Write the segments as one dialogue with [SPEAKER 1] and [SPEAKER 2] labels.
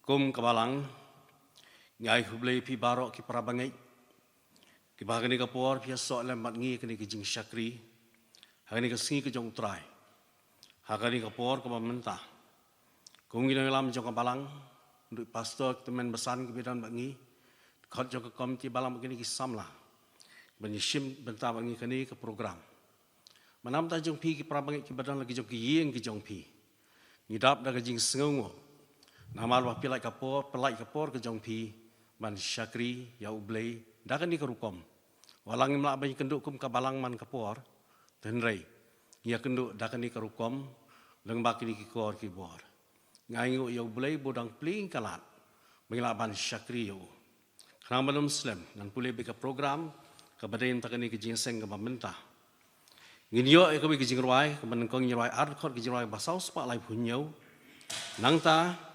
[SPEAKER 1] kum kabalang ngai hublei pi barok ki prabangai ki bagani ka por pi so lem mat ngi kini ki jing syakri hagani ka singi ki jong trai hagani ka por ka mentah kum ngi lam jong kabalang du pastor temen besan ki bidan mat ngi khot jong ka komiti balang begini ki samla benishim bentah mat ngi kini ke program manam ta jong pi ki prabangai ki badan lagi jong ki yeng ki jong pi ngidap da ka jing sengongo namal wa pilai kapor ke jong pi man syakri ya ublei dakan ni kerukom walang imla ban kenduk kum kabalang man kapor tenrei ya kenduk dakan ni kerukom leng bak ni kor ki bor ngai ya ublei bodang pling kalat mengila ban syakri yo khang ban muslim nan pulai be ka program ka badain takan ni ke jingseng ka mentah nginyo e ka be ke jingrwai ka ban kong nyrai ar khot ke jingrwai basau spa lai punyau nangta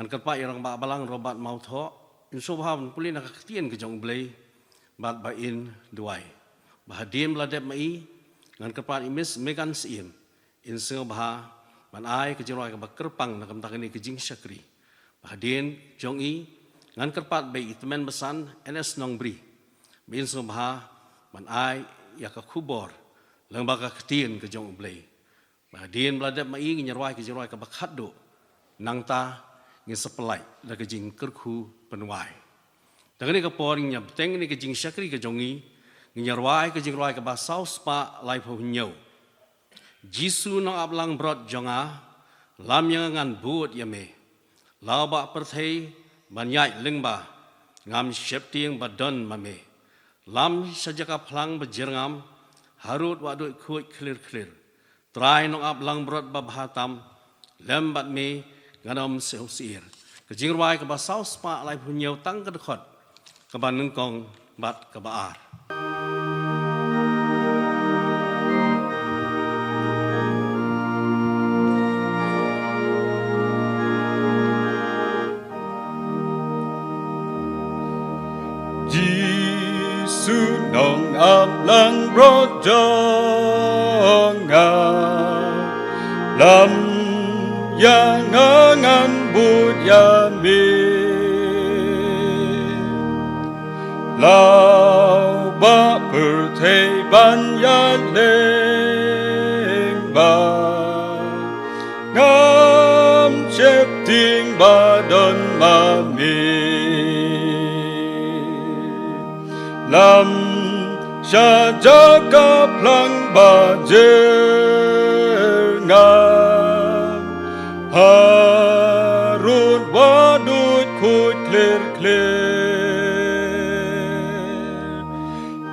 [SPEAKER 1] ngan kerpa yang balang robat mau tho inso baham pulin nak ketien ke jong blei bat bain duai bahadim ladep mai ngan kerpa imis megan sim inso bah ban ai ke jiroi ke bakerpang nak tak ni ke jing syakri bahadin jong i ngan kerpa bei temen besan ns Nongbri inso bah ban ai ya ka kubor lang baka ketien ke jong blei bahadin ladep mai nyerwai ke jiroi ke bakhado nangta ngi sepelai da ke jing kerku penuai dengan ni ke por nya beteng ni ke jing syakri ke jongi ngi nyarwai ke jing roi ke basau spa lai pho nyau jisu no ablang brot jonga lam yang ngan buat ya me lao ba perthei banyai lengba ngam syep tieng badon mame lam sajaka phlang bejerngam harut wa doi khoi clear trai no ablang brot babhatam lembat me nganom seusir kejing ruai ke basau spa lai punyau tang ke dekat ke bandung kong bat ke baar
[SPEAKER 2] Jisu nong ablang brojonga lam yang ngan bud ya mi lau ba perthei ban ya leng ba ngam chep ting ba don ma mi lam sha ja ka plang ba jer ngam harut wadut kut clear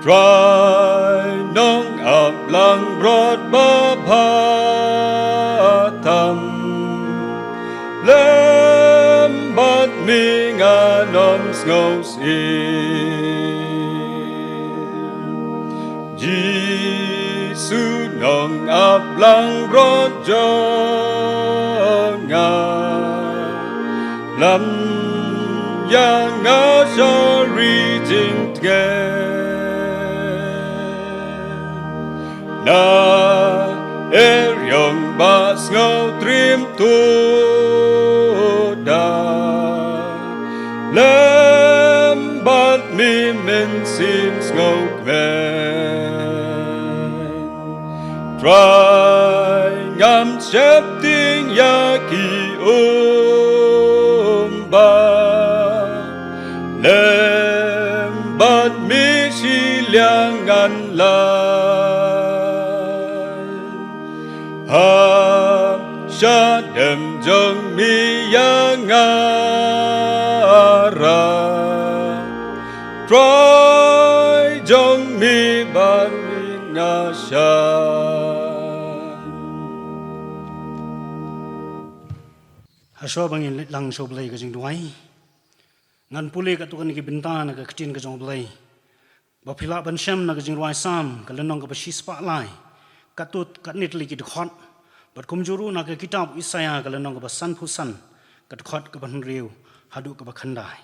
[SPEAKER 2] try nong ablang brot babhatam lembat minganom sngos Jisu nong ablang brot jonga lam yang ngasari jing na eryong bas ngau trim tu da lembat mi men sim ngau try ngam chep ting ya ki ba lembat mi siliangan sha dem jong mi yang ara try jong mi ban mi nga sha
[SPEAKER 3] Haswa bangin lang so blai ka jing duai ngan pule ka tukan ki bintana ka ktin ka jong blai ba phila ban sham na ka jing duai sam ka lenong ka bashi spa lai ka tut ka nit li ki khot bat kum juru na ka kitab Isaya ka lenong ka basan phusan ka khot ka ban riu hadu ka ba khandai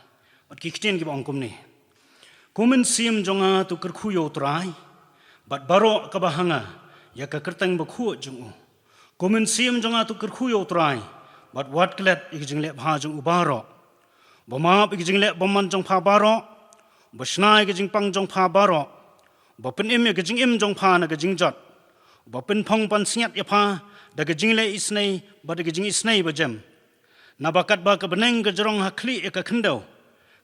[SPEAKER 3] bat ki ktin ki bang kum ni kumen sim jonga tu kerkhu yo trai bat baro ka bahanga ya ka kertang ba khu jung kumen sim jonga tu kerkhu yo trai bat wat klet ik jing le bha jung ubaro Bama ke jing le boman jong pha baro basnai ke jing pang jong pha baro bapin im ke jing im jong pha na ke jing jot bapin phong pan siat ya pha da ke jing le isnei ba da ke jing isnei ba jam na bakat ba ke beneng ke jorong hakli e ka khndo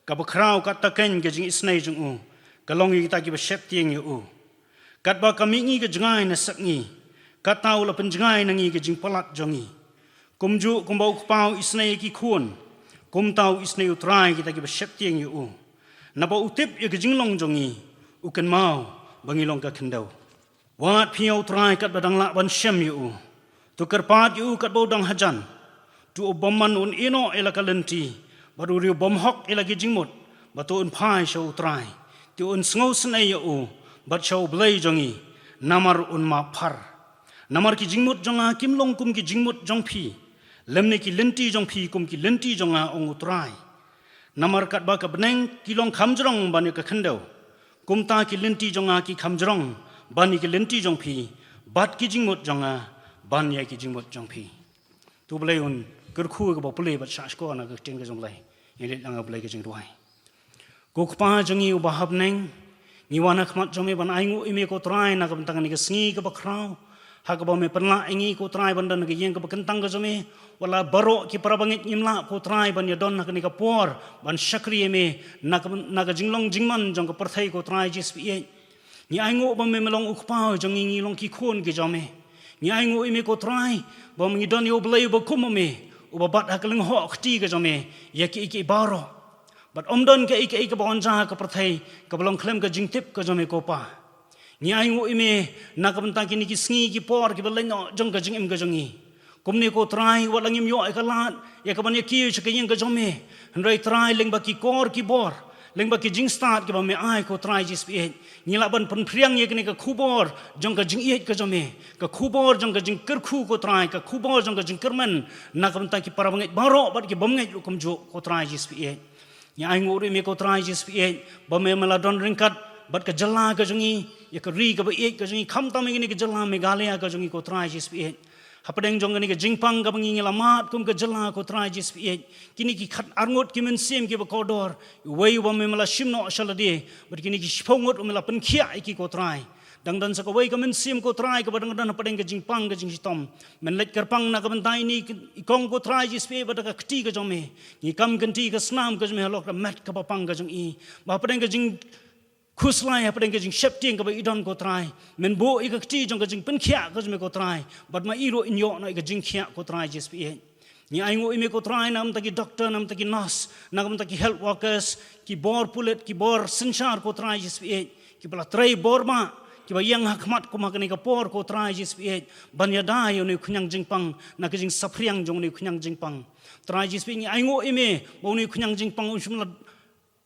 [SPEAKER 3] ka ba khrau ka ta ken ke jing isnei jong u ka long yi ta ki ba shep tieng yu u kat ba ka mi ngi ke jangai na sak ngi ka tau la pen jangai na ngi ke jing palat jongi kumju kumbau pau isnei ki khun kum tau isnei utrai kita ki ba shep tieng yu u na ba utip ye ke jing long jongi u kan mau bangi long ka khndo wat phiau trai kat badang la ban shem yu tu kerpat yu kat bo dang hajan tu obaman un ino ela kalenti baru riu bom hok ela gi jingmut batu un phai show trai tu un sngo snai yu bat show blai jongi namar un ma phar namar ki jingmut jonga kim long kum ki jingmut jong phi lemne ki lenti jong phi kum ki lenti jonga ong utrai namar kat ba ka beneng ki long khamjrong ban ka khando kum ta ki lenti jonga ki khamjrong ban ki lenti jong phi bat ki jingmut jonga ban ya ki jingmut jong phi tu blai un ker khu ka ba play ba sha ko na ka ting ka jong lai ye lang blai ka jing ruai ko khpa jongi u ba hab neng ni wana khmat jome ban aingu ime ko trai na ka bantang ni ka sngi ka ba khrau ha ka ba me panla ingi ko trai ban dan ka yeng ka ba kentang ka jome wala baro ki parabangit imla ko trai ban ya don na ka ni ka por ban shakri ime na ka jinglong jingman jong ka parthai ko trai jis pi ni aingu ba me melong ukpa jongi ngi long ki khon ki jome ni aingu ime ko trai ba mi don yo blai ba kumome u ba bat ha ka ling ho khti ka jome ya ki baro but omdon ke ik bon ja ka prathai ka blong khlem ka jingtip ka jome ko pa ni ai ngo ime na ka bantang ki ni ki sngi ki por ki belai no jong ka jingim ka jongi kumni ko trai walang im yo ka lat ya ka ban ya ki che ka yeng ka jome rai trai leng ba ki kor ki bor leng ba ki jing start ki ba me ai ko trai jis pi ni la ban pen priang ye ni ka khubor jong ka jing ye ka jome ka khubor jong ka jing ker khu ko trai ka khubor jong ka jing kerman na ka bantang ki parabang baro bat ki bom ngai kum jo ko trai jis pi ni ai nguri me ko trai jis pi ba me mala don ringkat bat ka jala ka jongi ya ka ri ka ba ka jongi kham ta me ni ka jala megalaya ka jongi ko trai jis pi hapadeng jong ni ka jingpang ka bangi lamat kum ka jala ko trai jis pi kini ki khat arngot ki men sim ki ba ko dor wei ba me mala shimno shalade bat kini ki shpongot mala pen khia ki ko trai dang dan sa ko wei ka men sim ko trai ka badang dan hapadeng ka jingpang ka jing sitom men let karpang na ka bantai ni ikong ko trai jis pi ba ka khti ka jome ni kam kanti ka snam ka jome halok ka mat ka papang ka jong i ba hapadeng ka jing khuslai hapadeng ka jing shepting ka ba idon ko trai men bo i ka khti jong ka jing pen khia ka jome ko trai bat ma iro inyo na ka jing khia ko trai jis pi ni ai ngo ime ko trai nam ta ki doctor nam ta ki nurse nam ta ki health workers ki bor pulet ki bor sanchar ko trai jis pi ki bala trai bor ma ki ba yang hakmat ko ma ka ni ka por ko trai jis pi ban ya dai ni khunyang jingpang na ka jing sapriang jong ni khunyang jingpang trai jis pi ni ai ngo ime bo ni khunyang jingpang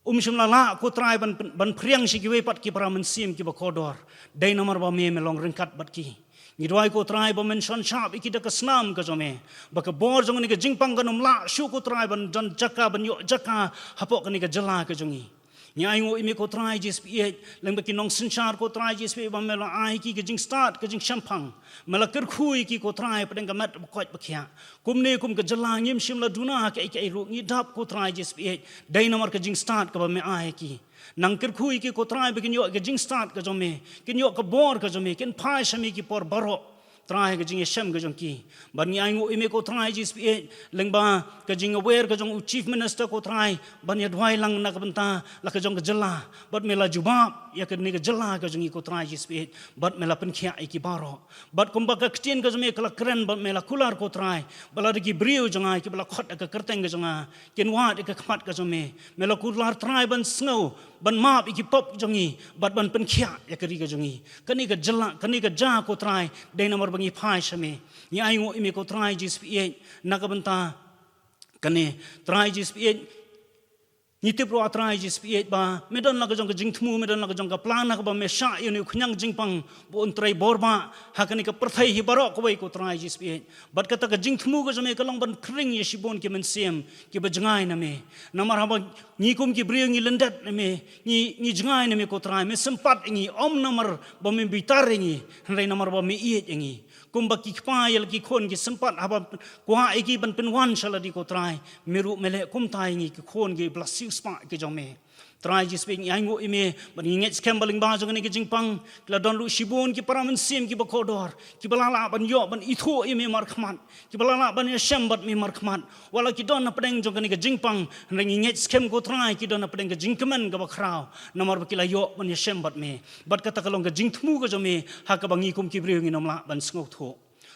[SPEAKER 3] umshumla la ko trai ban priang si ki we pat ki para men sim ki ba kodor dai nomor ba me melong ringkat bat ki ni doi ko trai ba men shon shap iki da ka snam ka jome ba ka bor jong ni ka jingpang ka nom la shu ko trai ban jan jaka ban yo jaka hapok ka ni ka jala ka jongi ni ai ngo ime ko trai jis pi leng ba ki nong sinchar ko trai jis pi ba mela ai ki ka jing start ka jing champang mela ker khui ki ko trai pa deng ka mat ba kwat ba khia kum ne kum ka jala ngim shim la duna ka ai ru ni dap ko trai jis pi dai nomor ka jing start ka ba me ai ki nang ker khui ki ko trai ba ki yo ka jing start ka jome ki yo ka bor ka jome ken phai shami ki por baro trai ka jing shem ka jong ki ban ni ai ngo ime ko trai jis pi leng ba ka jing aware ka jong chief minister ko trai ban ya dwai lang na ka banta la ka jong ka jala bat mela jubab ya ka ni ka jala ka jong ko trai jis pi bat mela pen khia ki baro bat kum ba ka ktien ka jome kala kren bat mela kular ko trai bala ki brio jong ai ki bala khot ka kerteng ka jong ken wa ka khmat ka jome mela kular trai ban snow ban map iki pop jongi bat ban pen khia ya ka ri ka jongi kani ka jala kani ka ja ko trai dai nomor bangi phai shame ni ai ngo ime ko trai jis pi na ka banta kani trai jis pi ni te pro trai jis pi ba medon la ka jong ka jing thmu medon la ka jong ka plan na ka ba me sha yu ni khunyang jing pang bon trai borba ha kani ka prathai hi baro ko wei ko trai jis pi bat ka ta ka jing thmu ka jame ka long ban khring ye shibon ki men sem ki ba jangai na me namar ha ba ni kum ki brio ngi lendat na me ni jangai na me ko trai me sempat ngi om namar ba me bitar ngi rai namar ba me iet ngi kumba ki kpai lagi kon ki sempat haba kwa egi ban penwan shala di ko trai meru mele kum tai ngi ki kon ki blasiu spa ki jome trai ji sping yango ime ban nget scam baling ba jong ni ki jingpang kla don lu shibun ki paramen sim ki bakodor ki balala ban yo ban itho ime mar khman ki balala ban yasham bat mi mar khman wala ki don na pedeng jong ni ki jingpang ngi nget scam ko trai ki don na pedeng ki jingkemen ga bakrau namar ba ki la yo ban yasham bat me bat kata kalong ga jingthmu ga jome ha ka bangi kum ki breu ngi namla ban sngo tho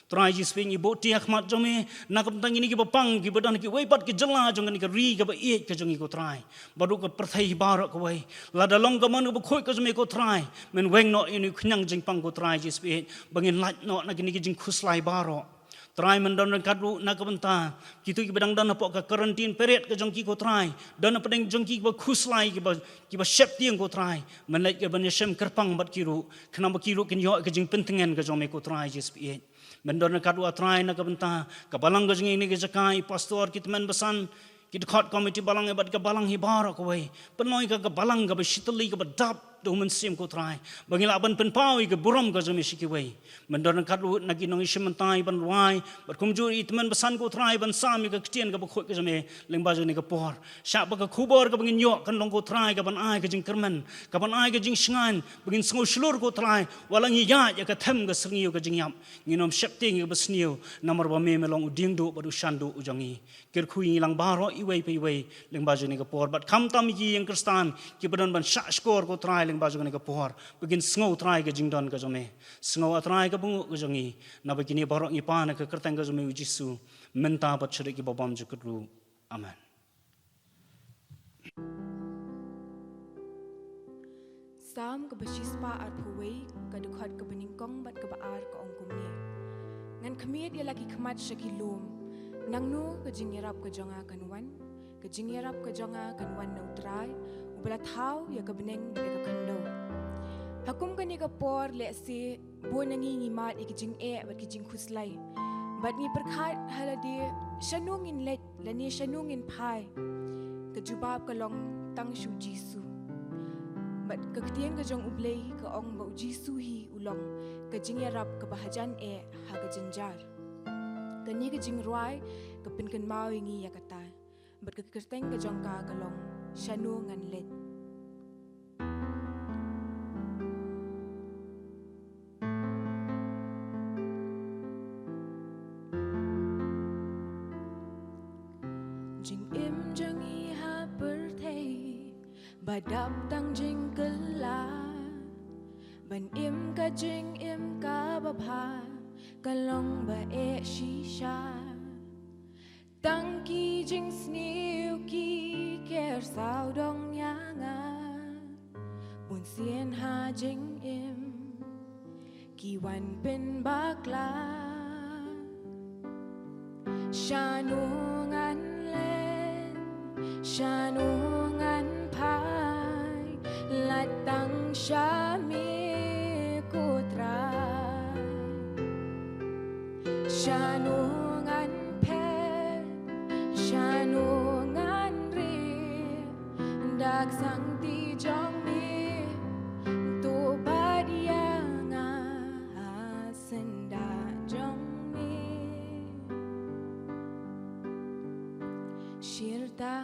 [SPEAKER 3] trai ji sping ibo tiak mat jome na kam tang ini ki bapang ki badan ki wei bat ki jala jong ni ki ri ka ba e ka jong ko trai baru ka perthai bar ko wei la da long ka man ko khoi ka jome ko trai men weng no ini khnyang jing pang ko trai ji sping bangin lat no na ki ni ki jing khuslai baro trai men don kadu na ka banta kitu ki badang dan apok ka quarantine period ka jong ki ko trai don pedeng jong ki ba khuslai ki ba shep tiang ko trai men lek ka ban shem kerpang bat kiru khna ba kiru kin yo ka jing pentengen ka jong me ko trai ji sping mendorna kadua try na kabanta kabalang gajing ini gejakai pastor kitmen besan kit khot committee balang ebat ka balang hibar ko wei penoi ka balang ka besitli ka badap do men sim ko try bangila ban pen pau ka buram ka jami shiki wei mendorna kadu nagi nong ismentai ban wai bat kumjur itmen besan ko try ban sami ka ktien ka khoi ka jami lengba jani ka por sha ba ka khubor ka bangin yo kan long ko try ka ban ai ka jing kermen ka ban ai ka jing shngan bangin sngo shlur ko try walang ya ka them ka sngiu ka jing yam nginom shepting ka besniu namar ba me melong uding do badu shandu ujangi kir khui lang baro iwei pe iwei lengba jani ka por bat kham tam yi yang kristan ki badan ban sha skor ko try lengba jani ka por begin sngo try ka jing don ka jome sngo try ka bungu ka jangi na begini baro ngi pa na ka kertang ka jome jisu menta bat chri ki babam jukru amen
[SPEAKER 4] sam ka bashispa ar phuwei ka dukhat ka beningkong bat ka baar ka ongkumni ngan khmiet ya lagi khmat shakilum nangnu ka jingyarap ka jonga kanwan ka jingyarap ka jonga kanwan neutral ubala thau ya ka beneng ba ka khando hakum ka ni ka por le si bonangi ngi mat ik jing e bat ki jing khuslai bat ni perkhat haladi shanung in let lani shanung in phai ka jubab ka long tang shu jisu bat ka ktien ka jong ublei ka ong ba jisu hi ulong ka jingyarap ka bahajan e ha ka jinjar kani ka jing ruai ka pin kan mau ngi ya kata bat ka kerteng ka jong ka kalong shanu ngan let jing im jang i ha per thei badap tang jing kala ban im ka jing im ka babha kalong ba e shisha tang ki jing sniu ki ker sao dong yanga bun sien ha jing im ki wan bin bakla shanungan len shanungan pai latang shami kutra shanungan pet shanungan ri dak sang ti jong mi tu badianga senda jong mi shirta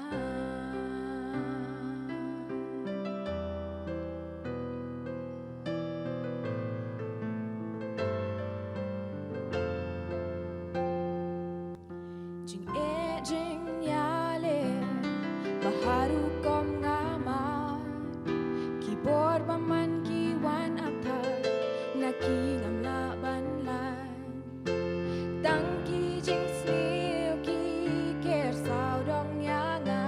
[SPEAKER 4] Tang ki jing sniu ki ker sao dong yanga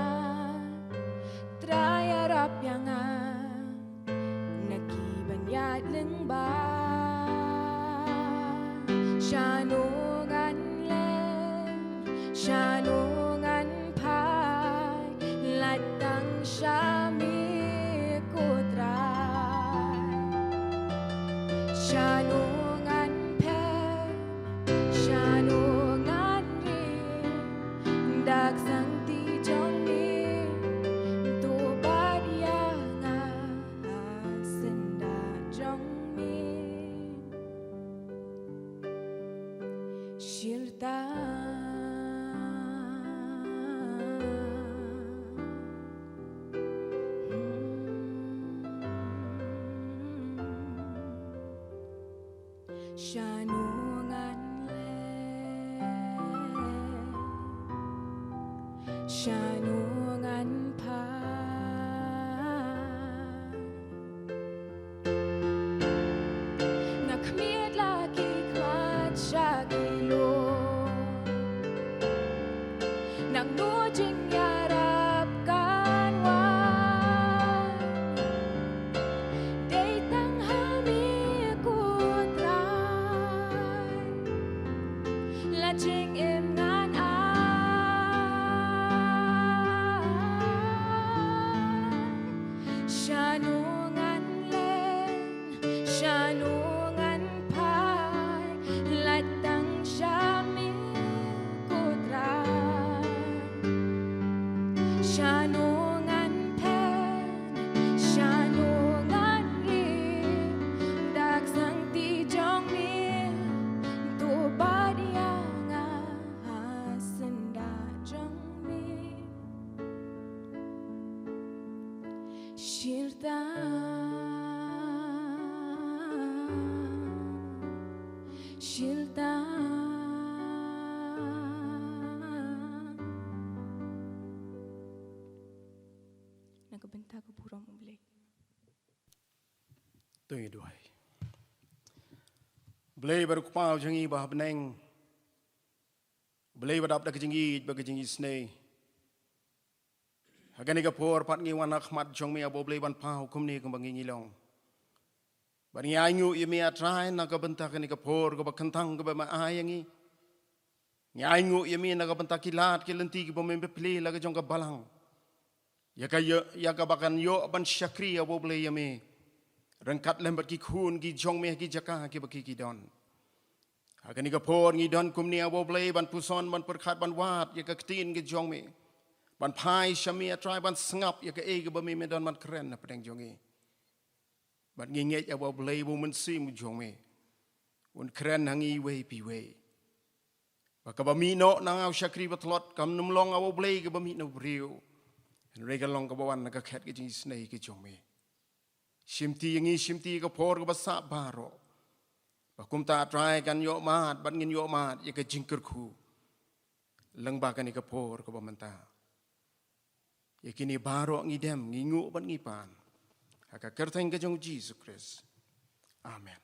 [SPEAKER 4] Shirta Shanungan le Shanungan pa Nakmiet lagi kwat shakilo Nang nujing yarap kanwan Day tang hami kutray Lajing im ngan Shanungan len Shanungan pai Latang shami kutray Shanungan pen Shanungan rin Dagsang tijong ni Tubad yang hasenda jong ni Shirta Shirta Nagabenta ko purong ublay
[SPEAKER 5] Tui duai. Blay baru kupau jangi bah beneng. Blay badap dak jangi bagi jangi snei. Hagani ka por pat ngi wan akhmat jong mi abo blay ban pau kum ni kumbangi ngilong. Ban ngi ayu yemi atrai na ka bentak ni ka por ko bakantang ko ba ma ayangi. Ngi ayu yemi na ka bentak kilat kilenti ki bomembe pli la ka jong ka balang. Ya ka bakan yo ban syakri abo blay yemi. Rengkat lembat ki khun ki jong me ki jaka ki baki ki don. Agani ka por ngi don kumni abo blay ban puson ban perkhat ban wat ya ka ktin ki jong me. Ban pai shami atrai ban sengap ya ka e ka bami me don ban keren na pedeng jong e. Ban ngi nget abo blay bu mun sim jong me. Un keren hangi we pi we. Ba ka bami no nang au syakri batlot kam numlong abo blay ka bami no briu. Rega long ka bawan na ka khet ki jing snei ki jong me. Shimti yangi shimti ka por ka basa baro. Bakum ta try kan yo mat ban ngin yo mat ya ka jingker khu. Lang ba kan ka por ka bamanta. Ya kini baro ngi dem ngi ngu ban ngi pan. Haka kerteng ka jong Jesus Christ. Amen.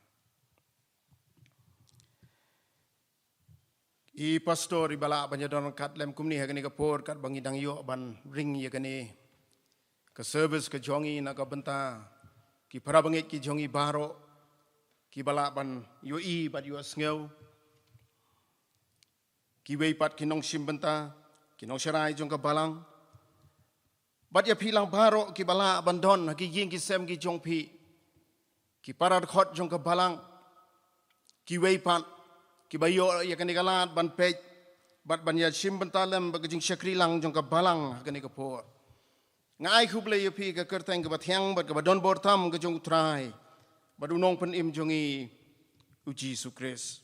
[SPEAKER 5] I pastor ibala banya don kat lem kumni ha kani ka por kat bangi dang yo ban ring ya kani ka service ka jongi na ka benta. Ki para bangit ki jongi baro ki bala ban yo I bat yo sngew ki wei pat ki nong simbenta ki nong sharai jong ka balang bat ya pilang baro ki bala ban don ki ying ki sem ki jong pi ki para khot jong ka balang ki wei pat ki bayo ya kan galat ban pej bat ban ya simbenta lem ba jing syakri lang jong ka balang kan ka por Ngai kuble yopi ka kerteng ka batyang bat ka badon bortam ka jong trai. Badunong pen im jongi uji sukres.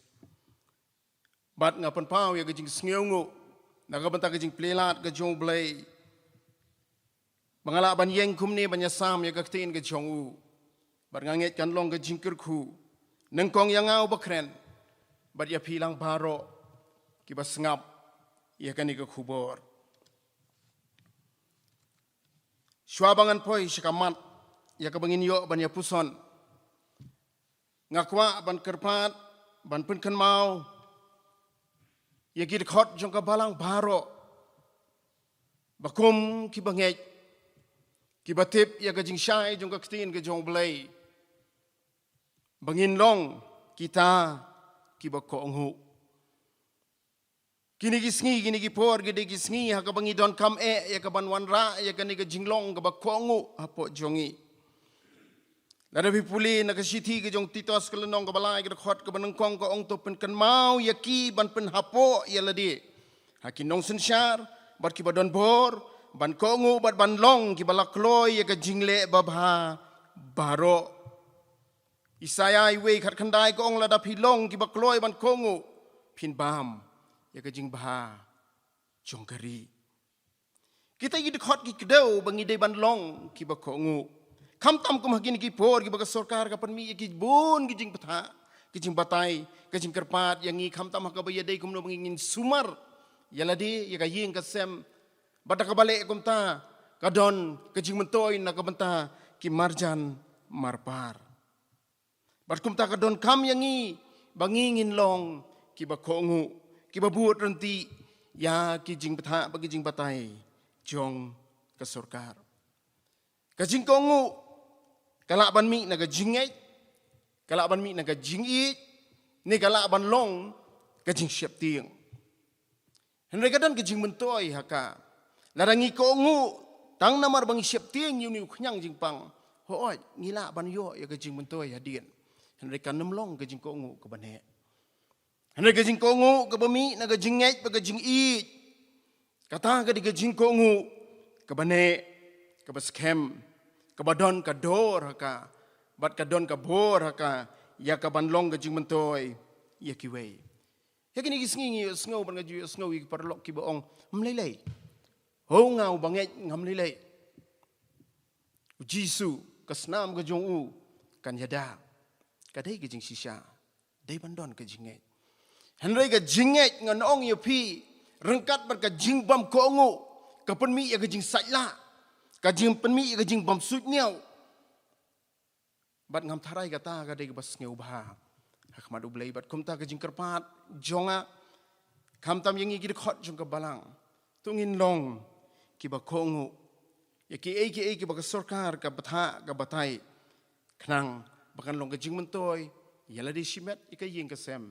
[SPEAKER 5] Bat nga pen pau ya ka jing sngeungu. Nakabanta ka jing plelat ka jong blay. Bangala ban yeng kumni banyasam ya ka ktiin ka jong u. Bat nganget kan long ka jing kerku. Nengkong yang ngau bakren. Bat ya pilang baro. Ki basngap ya ka ni ka kubor. Swabangan poi sikamat ya kabangin yo ban ya puson ngakwa ban kerpat ban punkan mau ya gid khot jong ka balang baro bakum ki bangej ki batip ya ka jing shai jong ka ktin ka jong blay bangin long kita ki bakong hu Kini gisngi kini gipor gede gisngi ha ka bangi don kam ya ka ban wan ra ya ka ni ka jinglong ka bakongu apo jongi Lada pipuli na ka siti ka jong titos ka lenong ka balai ka khot ka banang kong ka ong to pen kan mau ya ki ban pen hapo ya ladi hakin nong sensyar bat ki badon bor ban kongu bat ban long ki balak loy ya ka jingle babha baro Isaya iwe khat khandai ko ong lada pilong ki bakloy ban kongu pin bam ya ka jing bah jong kari kita gi dekhot gi kedau bangi dei ban long ki ba ko ngu kham tam ko magin ki por ki ba sarkar ka panmi ki bun ki jing patha ki jing batai ki jing kerpat yang ngi kham tam ka ba ya dei kum no bangin sumar yaladi ya ka ying ka sem bata ka bale kum ta ka don ki jing mentoi na ka benta ki marjan marpar bat kum ta ka don kam yang ngi bangingin long ki ba ko ngu ki ba buat renti ya ki jing patha ba ki jing batai jong ka sarkar ka jing ko ngu kala ban mi na ka jingai kala ban mi na ka jingi ni kala ban long ka jing siap tiang henry ka dan ka jing mentoi haka larangi ko ngu tang namar bang siap tiang yu ni khnyang jing pang hoi ngila ban yo ya ka jing mentoi hadien henry ka nam long ka jing ko ngu ka ban he henry ka jing ko ngu ka ba mi na ka jingai ba ka jing i kata ka di ka jing ko ngu ka ban he ka ba scam kabadon ka dor haka bat kadon ka bor haka ya ka banlong ka jing mentoy ya ki wei ya kini gisngi sngo ban ga ju sngo wi parlok ki baong mlelei ho ngau banget ngam lelei jisu kasnam ka jong u kan yada ka dei ka jing shisha dei bandon ka jinget henry ka jinget ngan ong ya pi rengkat bat ka jing bam ko ngu ka penmi ya ka jing saila ka jing penmi ka jing bam sut niau bat ngam tharai kata ka dei bas ngeu ba hakmat ublei bat kum ta ka jing kerpat jonga kham tam yang gi khot jong ka balang tungin long ki ba khongu ya ki ba ka sarkar ka batha ka batai khnang bakan long ka jing mentoi yala di shimet ika ying ka sem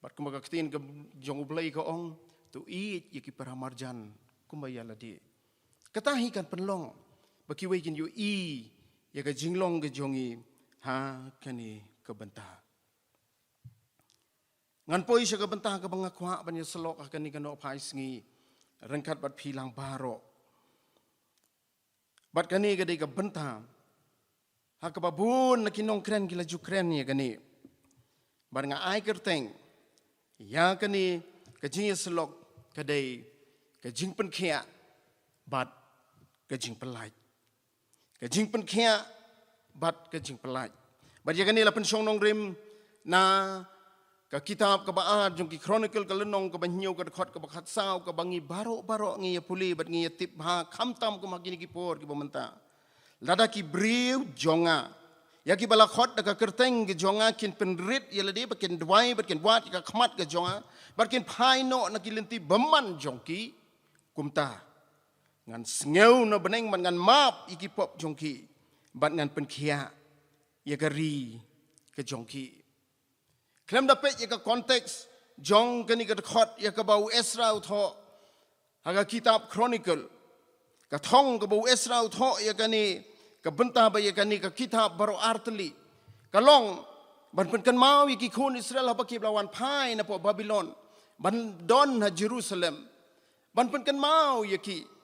[SPEAKER 5] bat kum ka ktin ka jong ublei ka ong tu i ya ki paramarjan kum yala di katahi kan penlong baki wei kin yu i ya ka jinglong ka jongi ha kani ka benta ngan poi sha ka benta ka banga khwa ban ya selok ka ni ka no phai sngi rengkat bat philang baro bat kani ka dei ka benta ha ka babun na kinong kren ki laju kren ya kani bar nga ai kerteng ya kani ka jing selok ka dei ka jing pen khia bat ka jing pelai ka jing pen khia bat ka jing pelai bat ya kani la pen song nong rim na ka kitab ka ba jong ki chronicle ka lenong ka banyo ka khot ka bakhat saw ka bangi baro ngi puli bat ngi tip ha kham tam ko magini ki por ki bomenta lada ki briu jonga ya ki bala khot ka kerteng ki jonga kin penrit ya lade ba kin dwai bat kin wat ka khmat ka jonga bat kin phai no na ki lenti baman jongki kumta ngan sneu na beneng man ngan map iki pop jongki bat ngan pen khia ya ka ri ka jongki klem da pet ya ka konteks jong kani ka khot ya ka bau Esra utho haga kitab chronicle ka thong ka bau Esra utho ya kani ka benta ba ya kani ka kitab baro artli ka long ban pen kan mau iki khun Israel ha ki lawan phai na po Babylon ban don ha Jerusalem ban pen kan mau ya ki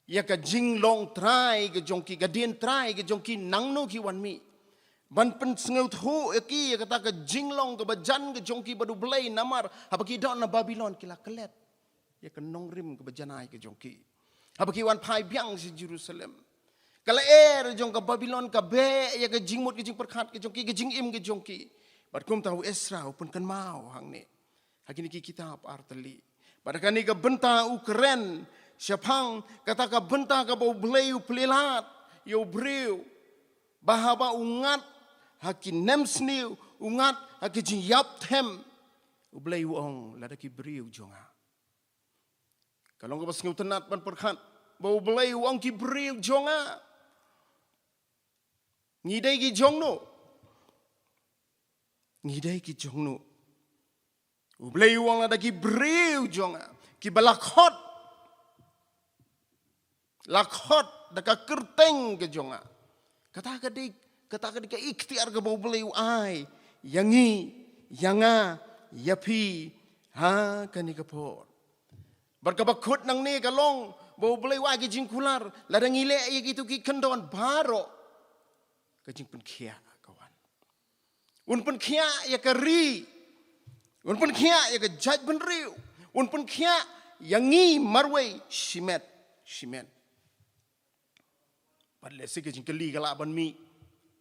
[SPEAKER 5] ya ka jing long trai ka jongki ka dien trai ka jongki nangno ki wan mi ban pen sngeu thu eki ya kata ka jing long ka bajan ka jongki badu blai namar habaki don na Babylon kila kelet ya ka nongrim ka bajanai ka jongki habaki wan phai biang si Jerusalem kala jong ka Babylon ka be ya ka jing mut ka jing perkhat ka jongki ka jing im ka jongki bat kum tahu Esra pun kan mau hang ni hakini ki kitab artali padakani ka benta ukren siapang kata ka benta ka bau bleu pelilat yo breu bahaba ungat hakin nemsniu ungat hakin jing yap them bleu ong lada ki breu jonga kalong ka bas ngeu tenat ban perkhat bau bleu ong ki breu jonga ngidai ki jongno ngidai ki jongno bleu ong lada ki breu jonga ki balakot lakhot daka kerteng ke jonga kata ka dik ikhtiar ke bau bleu ai yangi yanga yapi ha kani kapor berkabakut nang ni kalong bau bleu ai ke jingkular ladang ile ye gitu ki kendon baro ke jing pen khia kawan un pen khia ya kari Un pun kia ya ke judge ben riu. Un pun kia yang ngi marway shimet. Padle se ke jing keli kala ban mi.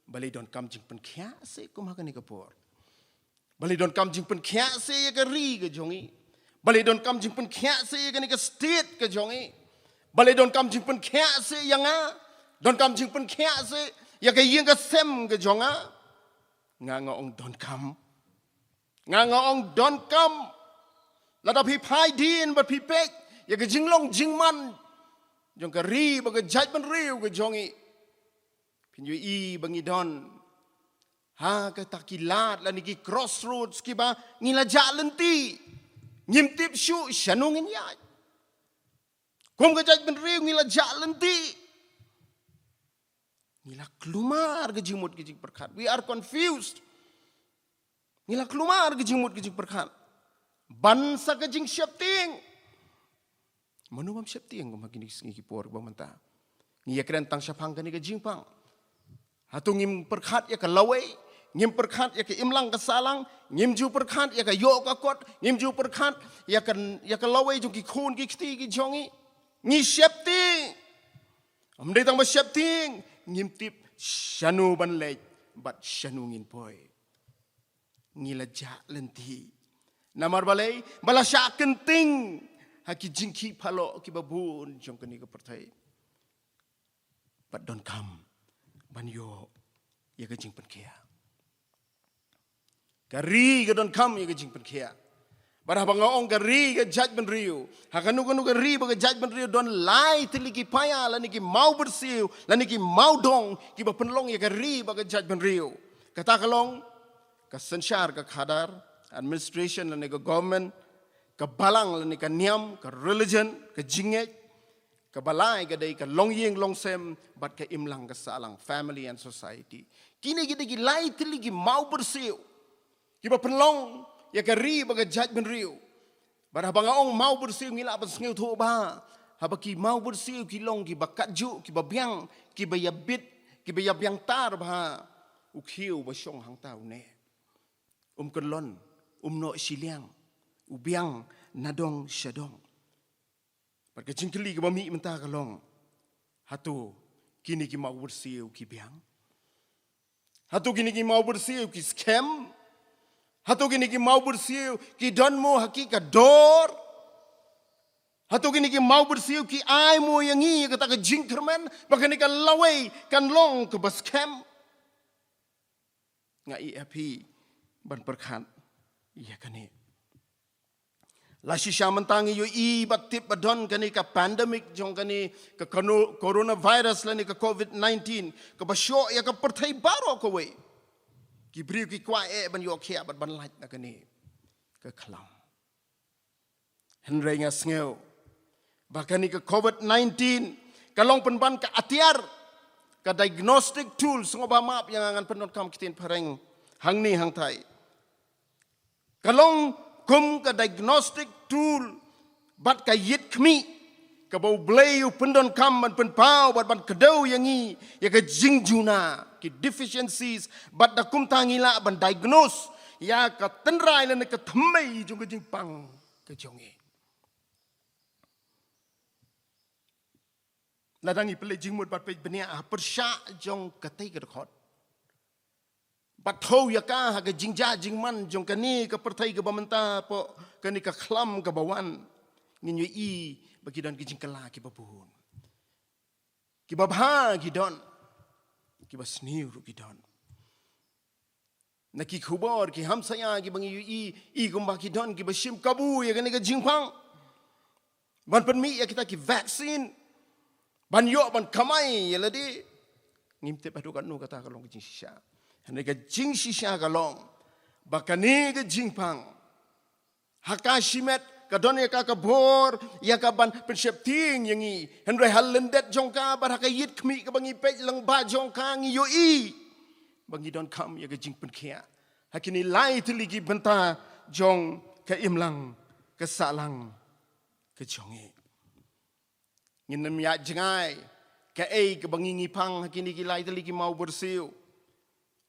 [SPEAKER 5] Balai don kam jing pen kia se kum hakani kapor. Balai don kam jing pen kia se ya ke ri ke jongi. Balai don kam jing pen kia se ya ke state ke jongi. Balai don kam jing pen kia se yang a. Don kam jing pen kia se ya ke yang ke sem ke jonga. Nga ong don kam. Nga ong don kam. Lada pi pai din but pi pek. Ya ke jing long jing man. Jong ke ri ba ke judge ban riu ke jongi. Pinju I bangi don. Ha ke takilat la niki crossroads ki ba ngila jalan ti. Ngimtip syu shanungin ya. Kum ke judge ban riu ngila jalan ti. Ngila kelumar ke jingmut ke jing perkat. We are confused. Ngila kelumar ke jingmut ke jing perkat. Bansa ke jing siap ting. Manu bam siap ting kum hakini ngi por ba manta. Ngi yakren tang syapang ke ni ke jing pang. Hatu ngim perkat ya ke lawai, ngim perkat ya ke imlang ke salang, ngim ju perkat ya ke yo ka kot, ngim ju perkat ya ke lawai jung ki khun ki khti ki jongi. Ngi siap ting. Amdai tang ba siap ting. Ngim tip shanu ban lej bat shanu ngin poi. Ngila ja lenti. Namar balai bala sya kenting haki jingki palo ki babun jong keni ke pertai. But don't come. Ban yo ya ke jing pen kia. Kari ke don't come ya ke jing pen kia. Barah bangaong kari ke judge ben riu. Hakanu kari ba ke judge ben riu don lai tili ki paya la ni ki mau bersiu la ni ki mau dong ki ba penlong ya kari ba ke judge ben riu. Kata kalong ka sensyar ka khadar administration la ni ka government ka balang la ni ka niam ka religion ka jinget ka balai ka dai ka long yeng long sem bat ka imlang ka salang family and society. Kini kita ki lai tili ki mau bersiu. Ki ba penlong ya kari baga judge ben riu. Barah bangaong mau bersiu ngila ban sngeu tho ba. Haba ki mau bersiu ki long ki bakat ju ki babiang ki bayabit ki bayabiang tar ba. Ukhiu ba syong hang tau ne. Kelon no siliang ubiang nadong syadong. Barka jingkeli ki bami mentah kalong. Hatu kini ki mau bersiu ki biang. Hatu kini ki mau bersiu ki scam. Hatu kini ki mau bersiu ki donmu hakikat dor. Hatu kini ki mau bersiu ki ai mo yang i kata ke jingkerman bahkan ni kan lawai kan long ke baskem. Ngai api ban perkat iya kani. Lasi syamantang yo I batip badon kani ka pandemic jong kani ka coronavirus lani ka COVID-19 ka basyo ya ka pertai baro ko we. Ki briu ki kwa ban yo khia bat ban lait na kani ka khalam. Henry nga sngew. Bahkan ni ka COVID-19 kalong penban ka atiar ka diagnostic tools ngoba map yang angan penot kam kitin pareng hang ni hang tai. Kalong kum ka diagnostic tool bat ka yit kmi ka bau blayu pendon kam ban pen pau bat ban kedau yang i ya ka jingjuna ki deficiencies bat da kum tangila ban diagnose ya ka tenrai le ka thmei jung ka jingpang ka jongi ladangi pele jingmut bat pe benia persya jong ka tai ka khot bat thau ya ka ha ka jingja jingman jong kani ka perthai ka bamenta po kani ka khlam ka bawan nginyo I bagi don ki jingkala ki babun ki babha ki don ki basniu ki don naki khubor ki ham saya ki bangi I gumba ki don ki bashim kabu ya kani ka jingpang ban penmi ya kita ki vaksin ban yo ban kamai ya ladi ngimte padu kan nu kata kalong ki shisha hane ka jing shisha kalong bakani ka jingpang hakashimet ka don ya ka bor ya ka ban pensyapting yang I henry halendet jongka bar ka yit khmi ka bangi pej lang ba jongka ngi yo I bangi don kam ya ka jing pen khia hakini lai tiligi benta jong ka imlang ka salang ka jongi nginem ya jengai ka ke bangi ngipang hakini ki lai tiligi mau bersiu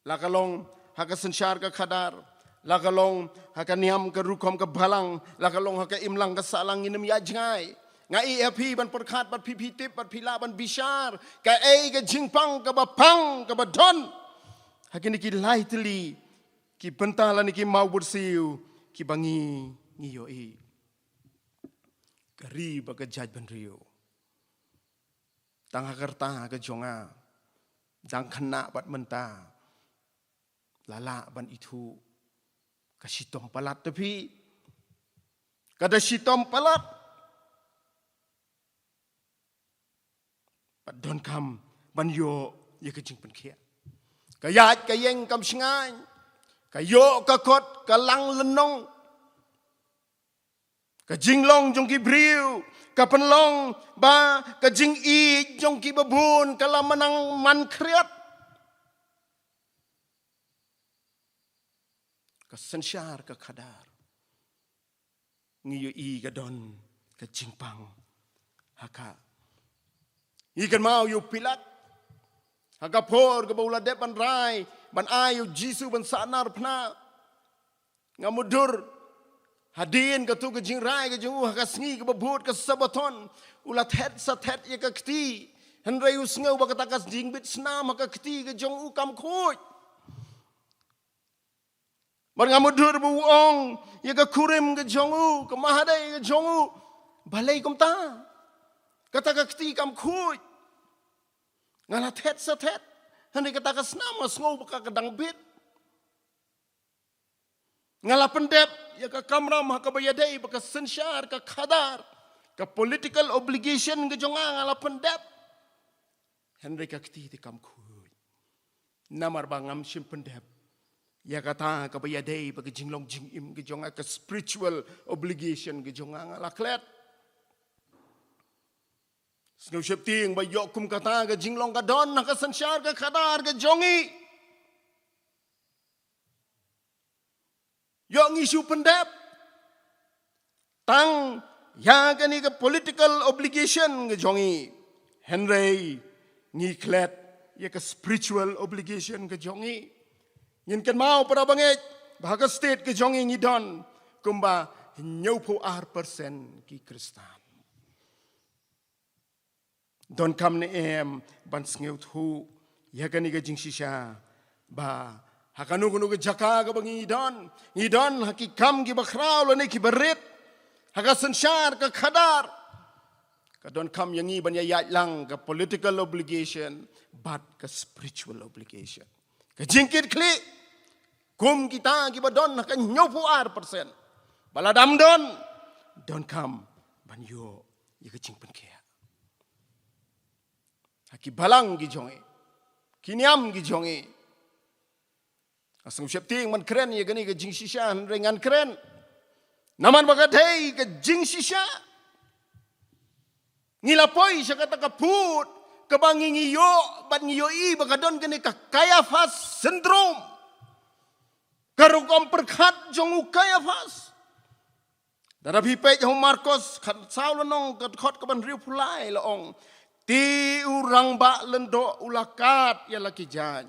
[SPEAKER 5] la kalong haka sensyar ka khadar lakalong hakaniam ke rukom ke balang, lakalong haka imlang ke salang inem ya jangai. Ngai api ban perkat bat pipitip bat pila ban bishar, ka ei ke jingpang ke bapang ke badon. Hakini ki lightly ki bentala ni ki mau bersiu ki bangi ngiyo i. Kari ba ke jaj ban rio. Tang hakarta ke jonga. Dang kena bat menta. Lala ban itu. Kasitom palat tapi. Kada sitom palat. Bat don kam ban yo ye ke jing pen kia. Kayat kayeng kam singai. Kayo kakot kalang lenong. Kajinglong jong ki briu. Kapenlong ba kajing i jong ki babun kala manang man kriat. Kasensyar ka kadar. Ngiyo i gadon kajing pang haka. Ikan mau yu pilat. Haka por ka baula de ban rai ban ayu jisu ban sanar pna. Ngamudur hadin ka tu ka jing rai ka jing ka sngi ka babut ka sabaton ulat het sa het ya ka kti henrai usngau ba ka takas jing bit snam ka kti ka jong u kam khoi ban ngamudur bu ong ya ka kurim ka jong u ka mahadai ka jong u balai kum ta ka ta ka kti kam khoi ngalat het sa het henrai ka takas snam ngau ba ka kadang bit ngala pendep ya ka kamram ha ka bayadai ba ka sensyar ka khadar ka political obligation ke jonga ngala pendep henry ka kti ti kam khu namar bangam sim pendep ya kata ka bayadai ba ka jinglong jingim ke jonga ka spiritual obligation ke jonga ngala klet snow shepting ba yokum kata ka jinglong ka don ka sensyar ka khadar ka jongi Yang isu pendap tang ya kani ke political obligation ke jongi Henry ngiklet ya ke spiritual obligation ke jongi yin kan mau para banget bahaga state ke jongi ngidon kumba nyaupo % ki Kristan don kam ne em ban sngeut hu ya kani ke jing shisha ba Hakanu kunu ke jaka ke bangi idon hakikam ki bakrau lo ne ki berit hakasensyar ke khadar kadon kam yangi ban ya lang ke political obligation but ke spiritual obligation ke jingkit kli kum kita ki badon hakan nyopu % baladam don kam ban yo ye ke jingpen kia haki balang ki jonge kiniam ki jonge Asang syepting man keren ya gani ke jing shisha dengan keren. Naman bagadai ke jing shisha. Ngilapoi siya kata kaput. Kabangi ngiyo, bat ngiyo i bagadon gani ka Caiaphas syndrome. Karukom perkat jongu Caiaphas. Darabi pej hong Marcos kat saulo nong kat kot kaban riu pulai laong. Ti urang ba lendo ulakat ya laki jan.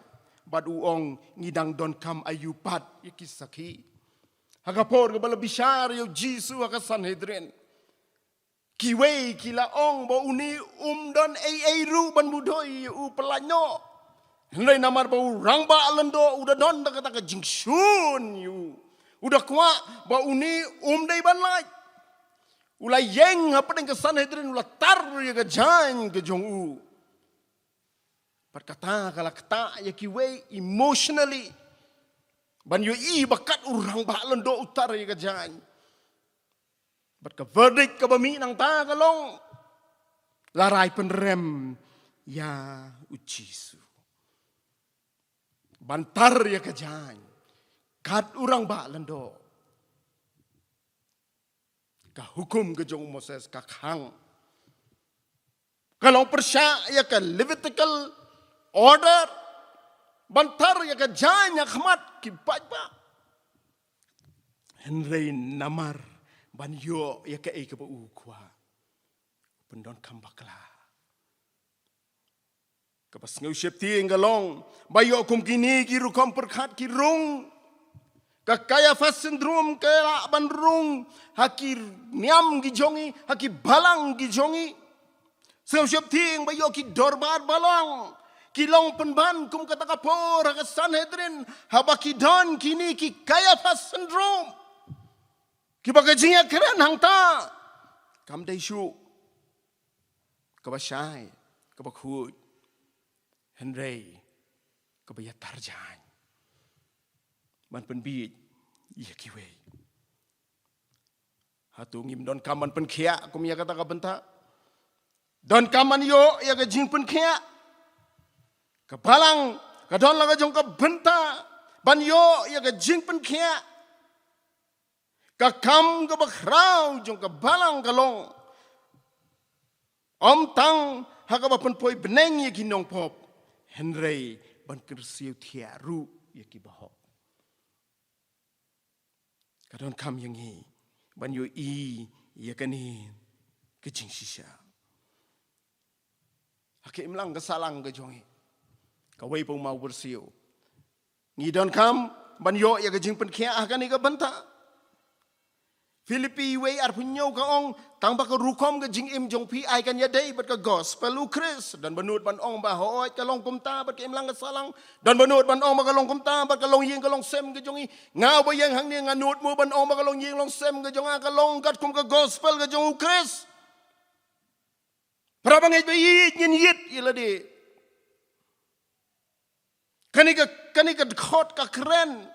[SPEAKER 5] Badu ong ngidang don kam ayupat ikisaki. Hagapor ke bala bishar yo Jisu haka Sanhedrin. Kiwei kila ong ba uni don ay ru ban budoi u pelanyo. Henry namar ba urang ba alendo udah don da kata ka jingsun yu. Udah kwa ba uni dai ban lai. Ulai yeng apa dengan Sanhedrin ulah tar ya ke jan ke jong u. Perkata kalau kata ya kiwei emotionally ban yo i bakat urang ba lendo utar ya kajan bat ka verdict ka bami nang ta kalong larai penrem ya ujisu bantar ya kajan kat urang ba lendo ka hukum ke jong Moses ka khang kalong persya ya ka Levitical order bantar ya ka janya khmat ki bajba Henry namar ban yo ya ka e ka bu kwa pendon kambakla ka pas ngau shepti ngalong bayo kum kini ki ru kom perkhat ki rung Kayafas syndrome kaya banrung haki niam gijongi haki balang gijongi. Siap ting bayo ki dorbar balang. Kilong penban kum kata kapor haka Sanhedrin habaki don kini ki Kayafas syndrome. Ki bagajinya keren hangta. Kam dai shu. Kabashai, kabakhut. Henry kabaya tarjan. Man penbit iya kiwe. Hatu ngim don kaman penkia kum ya kata kabenta. Don kaman yo ya ke jing penkia. Kebalang kadon laga jong kabenta. Ban yo ya ke jing penkia. Kakam kabakrau jong kebalang kalong. Om tang hakabapan poi beneng ya kinong pop. Henry ban kersiu tiaru ya kibahok. Kadon kam yang hi ban yo ya kani kejing sisa. Hake imlang kesalang ke jongi. Kawai pun mau bersiu. Ngidon kam ban yo ya kejing penkia akan ika benta. Filipi we ar punyo ka ong tang ba ka rukom ka jing im jong pi ai kan ya dei bat ka gospel u Chris dan benut ban ong ba hoit ka long kumta bat ka imlang ka salang dan benut ban ong ba ka long kumta bat ka long ying ka long sem ka jongi ngau ba yang hang ni nganut mo ban ong ba ka long ying long sem ka jonga ka long kat kum ka gospel ka jong u Chris para bangai ba yit nyin yit ila de kanika khot ka kren.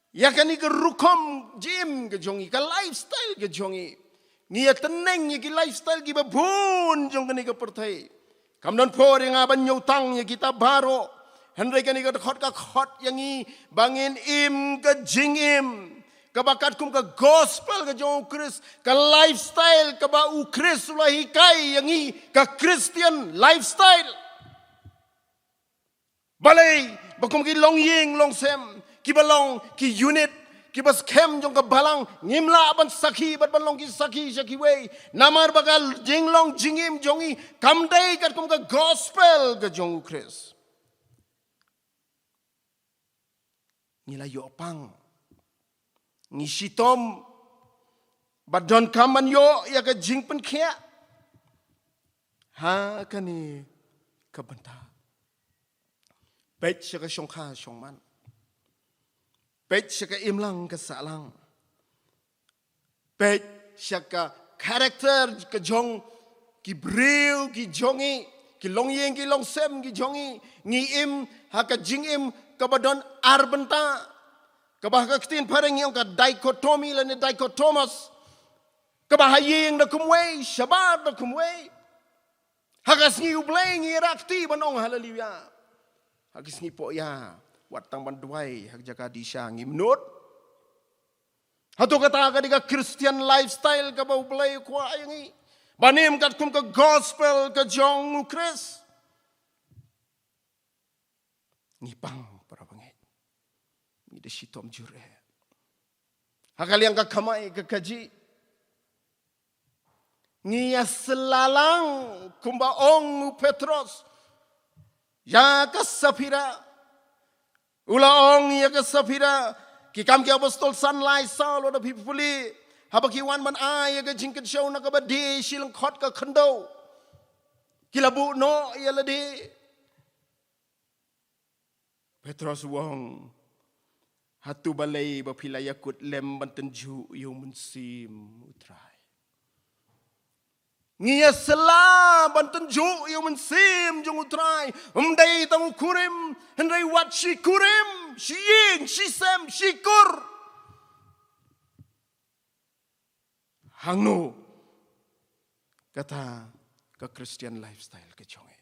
[SPEAKER 5] Ya kan ika rukom gym ke jongi, ka lifestyle ke jongi. Ngia teneng ya ki lifestyle ki babun jong kan ika pertai. Kamdan por yang aban nyutang ya kita baro. Henry kan ika khot ka khot yang i bangin im ke jing im. Kabakat kum ka gospel ke jong Chris, ka lifestyle ka ba u Chris ulahi kai yang i ka Christian lifestyle. Balai bakum ki long ying long sem. Kibalong ki unit kibas kem jong ka balang ngimla ban sakhi bat balong ki sakhi sakhi we namar bakal jinglong jingim jongi kamdai kat kum ka gospel ka jong Chris nila yo pang ni sitom badon kaman yo ya ka jing pen khia ha kani ka banta bet ka shong kha shong man Pet syaka imlang kesalang. Pet syaka karakter ke jong ki bril ki jongi ki long yeng ki long sem ki jongi ngi im haka jing im kabadon arbenta kabah ka ktin pareng yang ka dichotomy lan dichotomos kabah yeng da kumwe shabat da kumwe hakas ngi ublay ngi rakti banong haleluya hakas ngi po ya Watang banduai hak jaga di syangi menut. Hatu kata ka diga Christian lifestyle ka bau play kwa yangi. Banim kat kum ka gospel ka jong Chris. Ngipang para bangit. Ngide sitom jure. Hakal yang ka kamai ka kaji. Ngia selalang kumba ong Petros. Ya ka sapira. Ulaong ya ke sapira ki kam ki apostol sunlight sao lo da pipuli habaki wan man ai ya ke jingket show na ka badi silang khot ka khando kilabu no ya ladi Petros wong hatu balai ba pila yakut lem banten ju yu munsim utrai Ngia sela banten ju yu munsim jung utrai umdai tang kurim henry wat shi kurim shi ying shi sem shi kur hangu kata ke Christian lifestyle ke jonge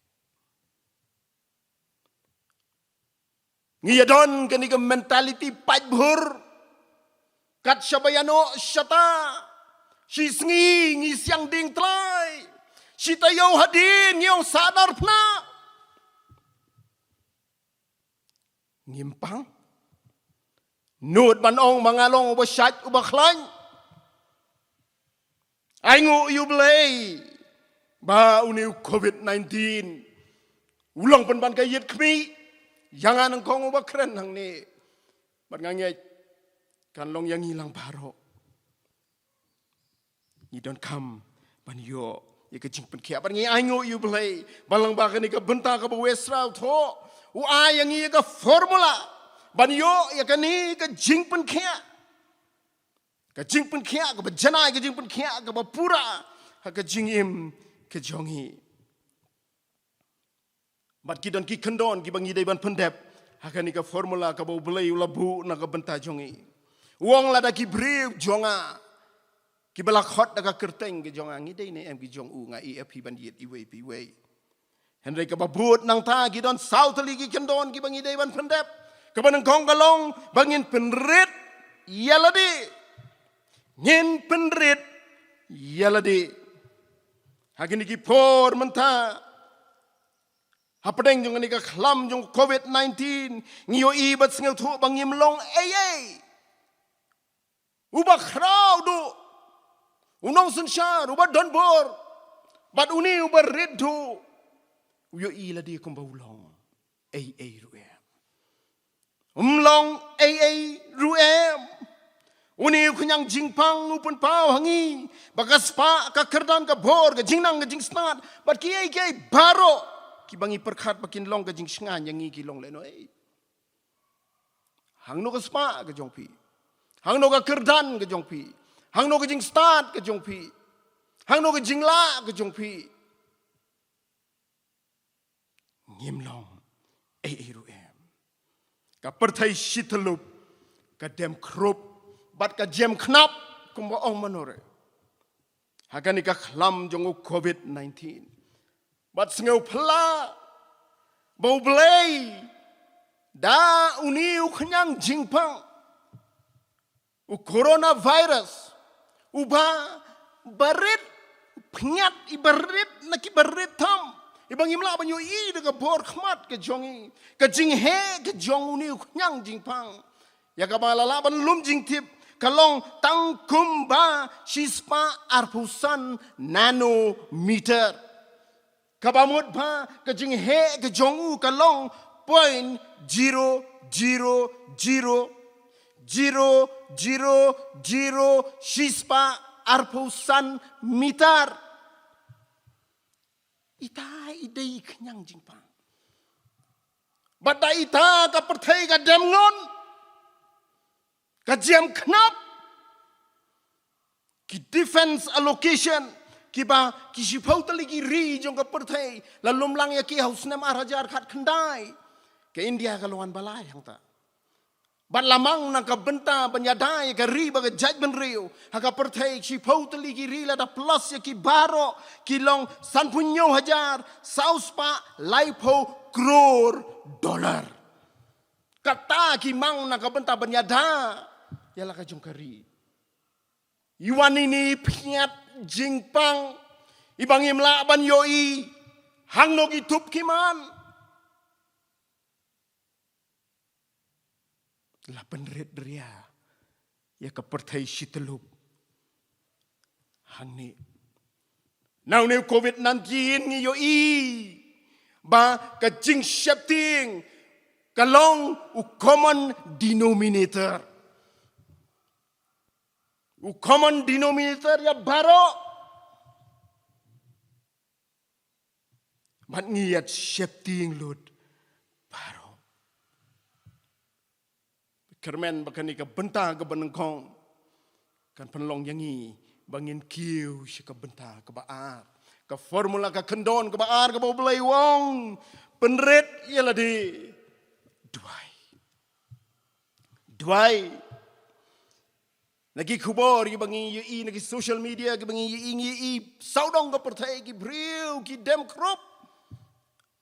[SPEAKER 5] ngia don kani ke mentality pajbur kat shabayano shata shi ngi siang ding trai shi tayo hadin yung sadar pna ngimpang nut banong mangalong ubasat ubaklan aingu yublay ba uniu COVID-19 ulang penban kayit kmi jangan engkong ubakren hang ni bat ngangit kan long yang hilang baro you don't come ban yo you ke jing pen kia ban ngi ango you play balang ba ka ni ka benta ka ba westra tho u ai yang i ka formula ban yo ya ka ni ka jing pen kia ka jing pen kia ka ba janai ka jing pen kia ka ba pura ha ka jing im ka jongi bat ki don ki kandon ki bangi dai ban pendep ha ka ni ka formula ka ba blay labu na ka benta jongi wong la da ki brief jonga ki balak hot da ka kerteng ki jonga ngi dai ne em ki jong u nga i ap ban yet i we pi we henry ka ba but nang ta ki don south li ki kandon ki bangi dai ban pendep ka ban kong kalong bangin penrit yaladi ngin penrit yaladi hagini ki por menta hapadeng jong ni ka khlam jong covid-19 ngiyo i bat sngel thu bangim long ay uba crowd unong sunshar uba don bor bat uni uba redu uyo i la di kumba ulong ay ruem umlong ay ruem uni kunyang jingpang upun pau hangi bagas pa ka kerdan ka bor ka jingnang ka jingsnat bat ki ay baro ki bangi perkhat bakin long ka jing sngan yang ki long leno hangno ka spa ka jongpi hangno ka kerdan ka jongpi hangno ka jing start ka jongpi hangno ka jingla ka jongpi ngimlong ay ruem ka perthai shitalup ka dem krop bat ka jem knap kumba ong manore hagani ka khlam jongu covid-19 bat sngeu phla bau blay da uni u khnyang jingpang u coronavirus u ba barit pnyat i barit naki barit tham ibang imla banyo i de ka bor khmat ke jongi ka jing he ke jong uni u khnyang jingpang ya ka balala ban lum jingtip kalong tangkumba shispa arpusan nanometer kabamut ba kajing he kajongu kalong 0.00000 shispa arpusan meter ita idei kenyang jingpang bada ita ka perthai ka demngon kajiam knap ki defense allocation ki ba ki sipau tali ki ri jong ka perthai la lumlang ya ki haus nam arajar khat khandai ke india ka longan balai hang ta bat lamang na ka benta banyadai ka ri ba ka jaj ben riu ha ka perthai sipau tali ki ri la da plus ya ki baro ki long san punyo hajar saus pa laipo crore dollar kata ki mang na ka benta banyada yala ka jongkari iwan ini piat jingpang ibang imla ban yoi hangno ki tup kiman la penret ria ya ka perthai shitelup hangni now ne covid-19 ngi yoi ba ka jing shapting kalong u common denominator common denominator ya baro mat ngiyat shapting lut baro kermen bakani ka benta ka banengkong kan penlong yangi bangin kiu shi ka benta ka baar ka formula ka kendon ka baar ka bolai wong penret yala di duai Nagi kubor ki bangi yi nagi social media ki bangi yi saudong ka perthai ki briu ki dem krop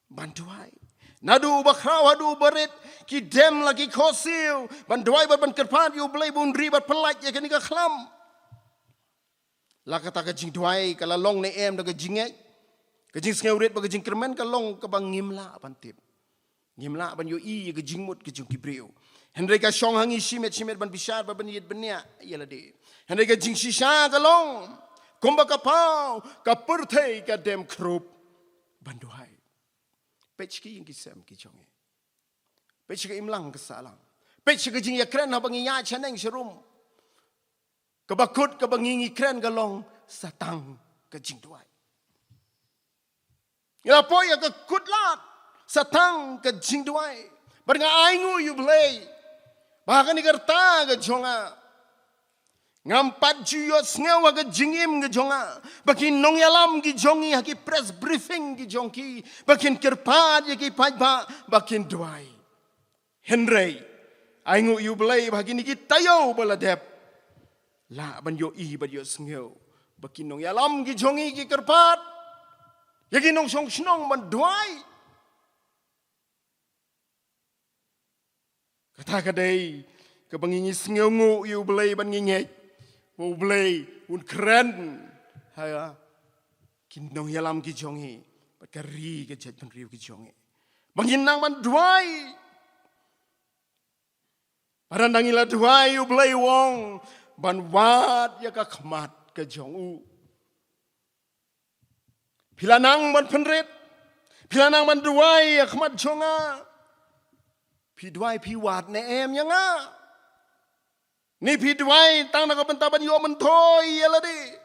[SPEAKER 5] bantuai nadu bakhraw hadu barit ki dem lagi khosil bantuai ban kerpan yu blai bun ri bat pelaj ya kani ka khlam la kata ka jing duai kala long ne em daga jinge ka jing skeurit ba ka jing kermen ka long ka bang ngimla pantip ngimla ban yu ka jingmut ki jing ki briu Henry ka shong hangi shimet ban bishar ban yet benya yala de Henry ka jing shisha ka long kumba ka pau ka perthai ka dem krop banduhai pechki ing ki sem ki jonge pechki imlang ka salang Pech ke jing ya kren ha bangi ya chaneng serum. Kebakut ke bangi kren ke long satang ke jing duai. Ya po ya ke kutlat satang ke jing duai. Barnga aingu you play. Bahkan ikerta ke jonga. Ngampat juyo sngewa ke jingim ke jonga. Bakin nong yalam ki jongi haki press briefing ki jongki. Bakin kerpad ya ki pajba bakin duai. Henry. Aingu you play bakin iki tayo baladep. La ban yo I ban yo sngew. Bakin nong yalam ki jongi ki kerpad. Yaki nong song snong ban duai. Kata kadai kebangingi sngew you play ban ngingek. Wo play un keren. Haya kinong yalam ki jongi. Bakari ke jet ban riu ki jongi. Bangin nang ban duai. Parandangila duai you play wong. Ban wat ya ka khmat ke jongu. Pilanang ban penrit. Pilanang ban duai ya khmat jonga. Pi duai pi wat ne em yang a. Ni pi duai tang nak bentaban yo mentoi ya ladi.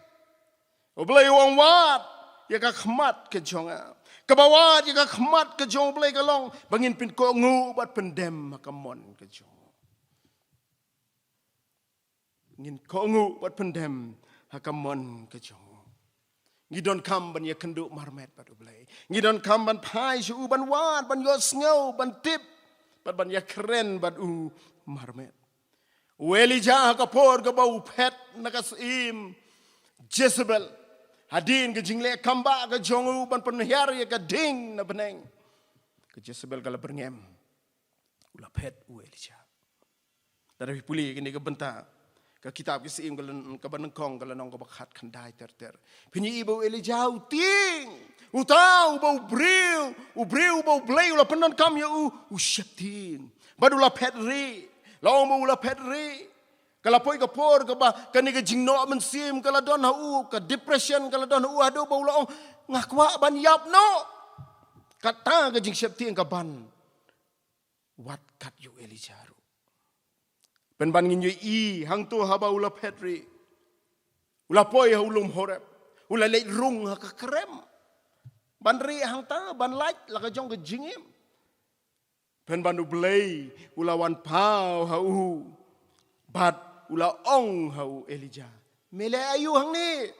[SPEAKER 5] Oblay wong wat ya ka khmat ke jonga. Kebawat ya ka khmat ke jong oblay kalong bangin pin ko ngu bat pendem makamon ke jong. Ngin ko ngu bat pendem hakamon ke jong. Ngidon kam ban ya kenduk marmet bat oblay. Ngidon kam ban pai su ban wat ban yo sngew ban tip ban ya keren bat marmet. Elijah kapor ke bau pet nakasim Jezebel hadin ke jingle kamba ke jongu ban penhiar ya ke ding na beneng ke Jezebel kala berngem ula pet Elijah dari puli kini ke benta ke kitab kisim ke banengkong kala nong ke bakat kandai ter pini ibu Elijah ting utau bau briu bau blay ula penon kam ya syaptin badula pet ri Lau mau ula pedri, kalau poi kapor kaba kani ke jingno mensim kalau don hau ke depression kalau don hau ado bau lau ngakwa ban yap no kata ke jing septi engka ban wat kat yu Elijaru. Ben ban nginyu I hang tu haba ula pedri, ula poi ulum horep, ula leit rung ha ke krem, ban ri hang ta ban light la ke jong ke jingim. Pen bandu belai ulawan pau hau bat ula ong hau Elijah mele ayu hang ni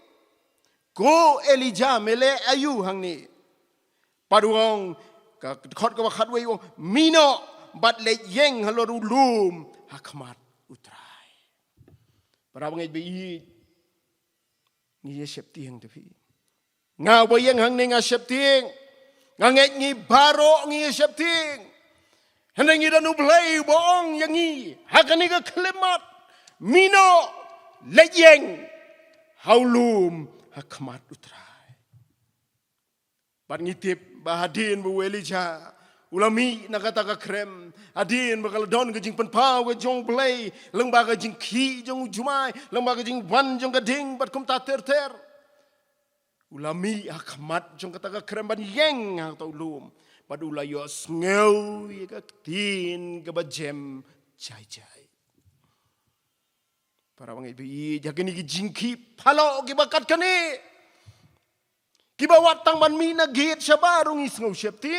[SPEAKER 5] go Elijah mele ayu hang ni paduong ka khot ka khat wei wong mino bat le yeng haloru lum hakmat utrai para bangai bi ni septi hang tepi nga boyeng hang ni nga septi nganget ni baro ni septi Hendak kita nublai boong yang ni, hakani ke kelemat, mino, lejeng, haulum, hakmat utrai. Bat ngitip bahadin bu Elijah, ulami nak kata ke krem, adin bakal don ke jing penpau ke jong blai, lembah ke jing ki jong jumai, lembah ke jing wan jong ke ding bat kum tak ter. Ulami hakmat jong kata ke krem bat yeng atau ulum. Padula yo sngew ye ka tin ke bajem jai. Para bangai bi jakini ki jingki phalo ki bakat kani. Ki bawat tang ban mina git sabarung isngew septi.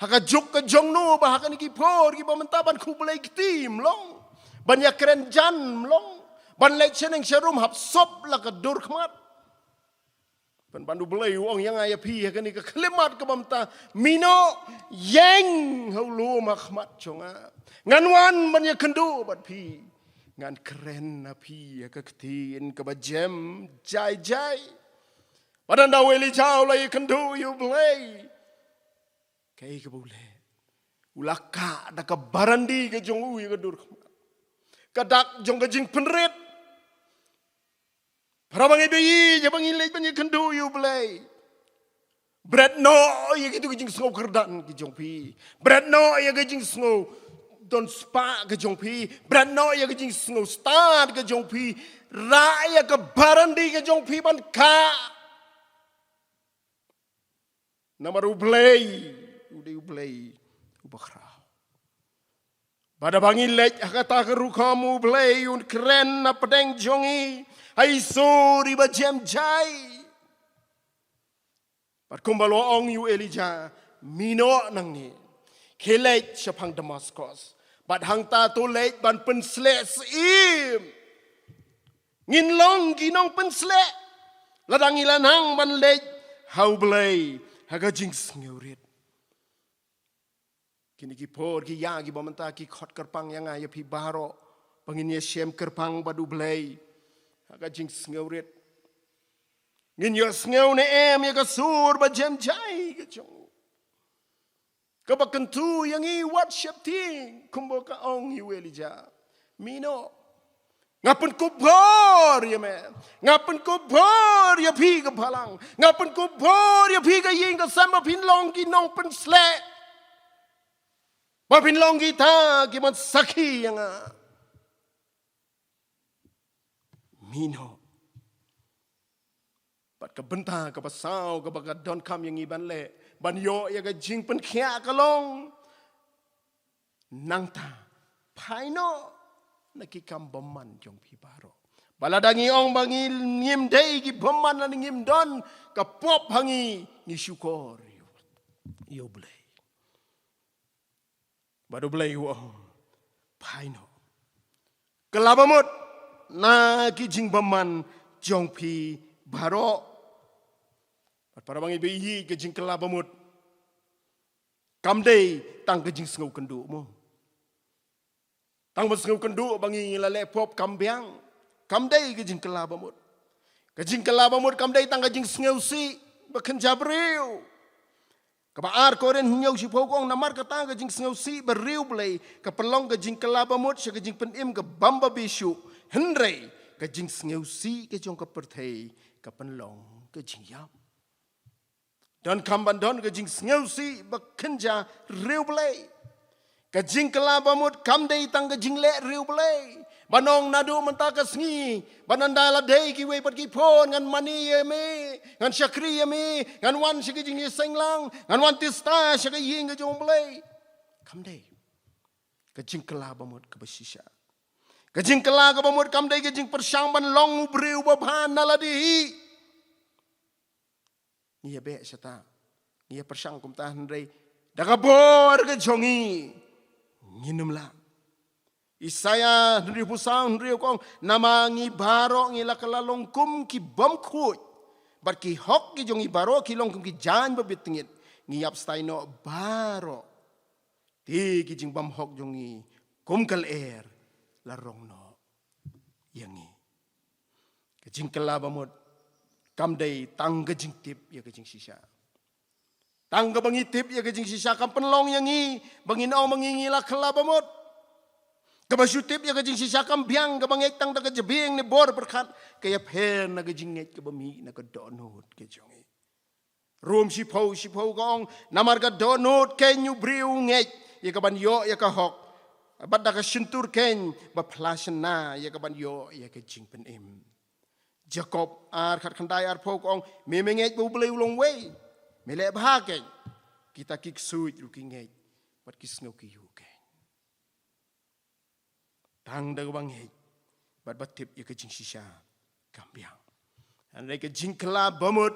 [SPEAKER 5] Haka juk ke jong no ba hakani ki por ki bamentaban ku belai tim long. Ban ya keren jan long. Ban lek seneng serum hap sop la ka dur khmat. Pen bandu belai wong yang ayah pi kani ke kelemat ke bamta mino yeng haulu makhmat chonga nganwan ban ya kendu bat pi ngan keren na pi ke ketin ke bajem jai padan da weli jauh lai kendu you belai kai ke boleh ulaka da ke barandi ke jong u ke dur kadak jong ke jing penrit para bangai bayi, je bangai lej banyak kendu you belai. Bread no, ye gitu kejing snow kerdan kejong pi. Bread no, ye kejing snow don spa kejong pi. Bread no, ye kejing snow start kejong pi. Raya ke barandi kejong pi ban ka. Nama ru belai, udah belai, ubakra. Pada bangi lej kata kerukamu belayun keren na pedeng jongi. Hai suri ba jem jai. Pat kumbalo ong yu Elijah mino nang ni. Kelej syapang Damaskus. Bat hang ta tu lej ban penslet im. Ngin long ginong penslet. Ladang ilanang ban lej hau belay haga jings ngeurit. Kini ki por ki ya ki bamanta ki khot kerpang yang ay pi baro pangin ye shem kerpang badu belay haga jings ngeurit. Ngin yo ngeu ne em ya ka sur ba jem jai ke chong. Ka bakentu yang i wat shep ting kumbo ka ong yu Elijah. Mino ngapun kubor ya men. Ngapun kubor ya pi ka palang. Ngapun kubor ya pi ka ying ka sama pin long ki nong pen slek. Ba pin long kita ki man sakhi yang mino. Pat ka benta ka pasau ka baga don kam yang iban le. Ban yo ya ka jing pen khia ka long. Nang ta paino nakikam baman jong pi baro. Baladangi ong bangi ngim dei ki baman na ngim don ka pop hangi ni syukur yo blay. Baru blay ong paino. Kelabamut na ki jing baman jong pi baro. Para bangi behi ke jing kelabamut. Kamdei tang ke jing sengau kendu mo. Tang bersengau kendu bangi ngilale pop kambiang. Kamdei ke jing kelabamut. Ke jing kelabamut kamdei tang ke jing sengau si bakan jabriu. Kabaar koren hinyau si pokong namar kata ke jing sengau si beriu belai. Kapelong ke jing kelabamut ke jing penim ke bamba bisu. Hendrei ke jing sengau si ke jong kepertai kapelong ke jing yap. Dan kamban don ke jing sengau si bekenja riu belai. Ke jing kelabamut kamdei tang ke jing le riu belai. Banong nadu menta ke sengi. Bananda la dei ki wei pat ki pon ngan mani ye me. Ngan syakri ye me. Ngan wan syaki jing ye senglang. Ngan wan tista syaki ying ke jong belai. Kamdei. Ke jing kelabamut ke besisya. Ke jing kelabamut kamdei ke jing persyang ban long briu babhan naladi. Nia be syata. Nia persyang kum tahan rei. Dagabor ke jongi. Nginum lah. Isaya hendri pusang hendri kong namangi baro ngila kalalong kum ki bom kuj. Bar ki hok ki jongi baro ki long kum ki jan babit tingit. Ngiyap staino baro. Ti ki jing bam hok jongi kum kal air larong no yangi. Ke jing kelabamut kamdei tang ke jing tip ya ke jing sisa. Tang ke bangi tip ya ke jing sisa kam penlong yangi bangin au mangingila kelabamut. Kabasyutip ya kajing sisakam biang kabangek tang da kajebing ni bor berkat kaya pen na kajinget kabami na kadonot kajongi. Rum sipau kong namar kadonot kenyu briu nget ya kaban yo ya kahok. Bat da kasentur ken ba plasen na ya kaban yo ya kajing penim. Jacob ar kat khandai ar pau kong memenget bu bleu long wei. Mele bahake kita kiksuit ru kinget bat kisngau kiyu ken. Tang da bang hei bat batip ya kajing sisa kambiang. Andai kajing kelabamut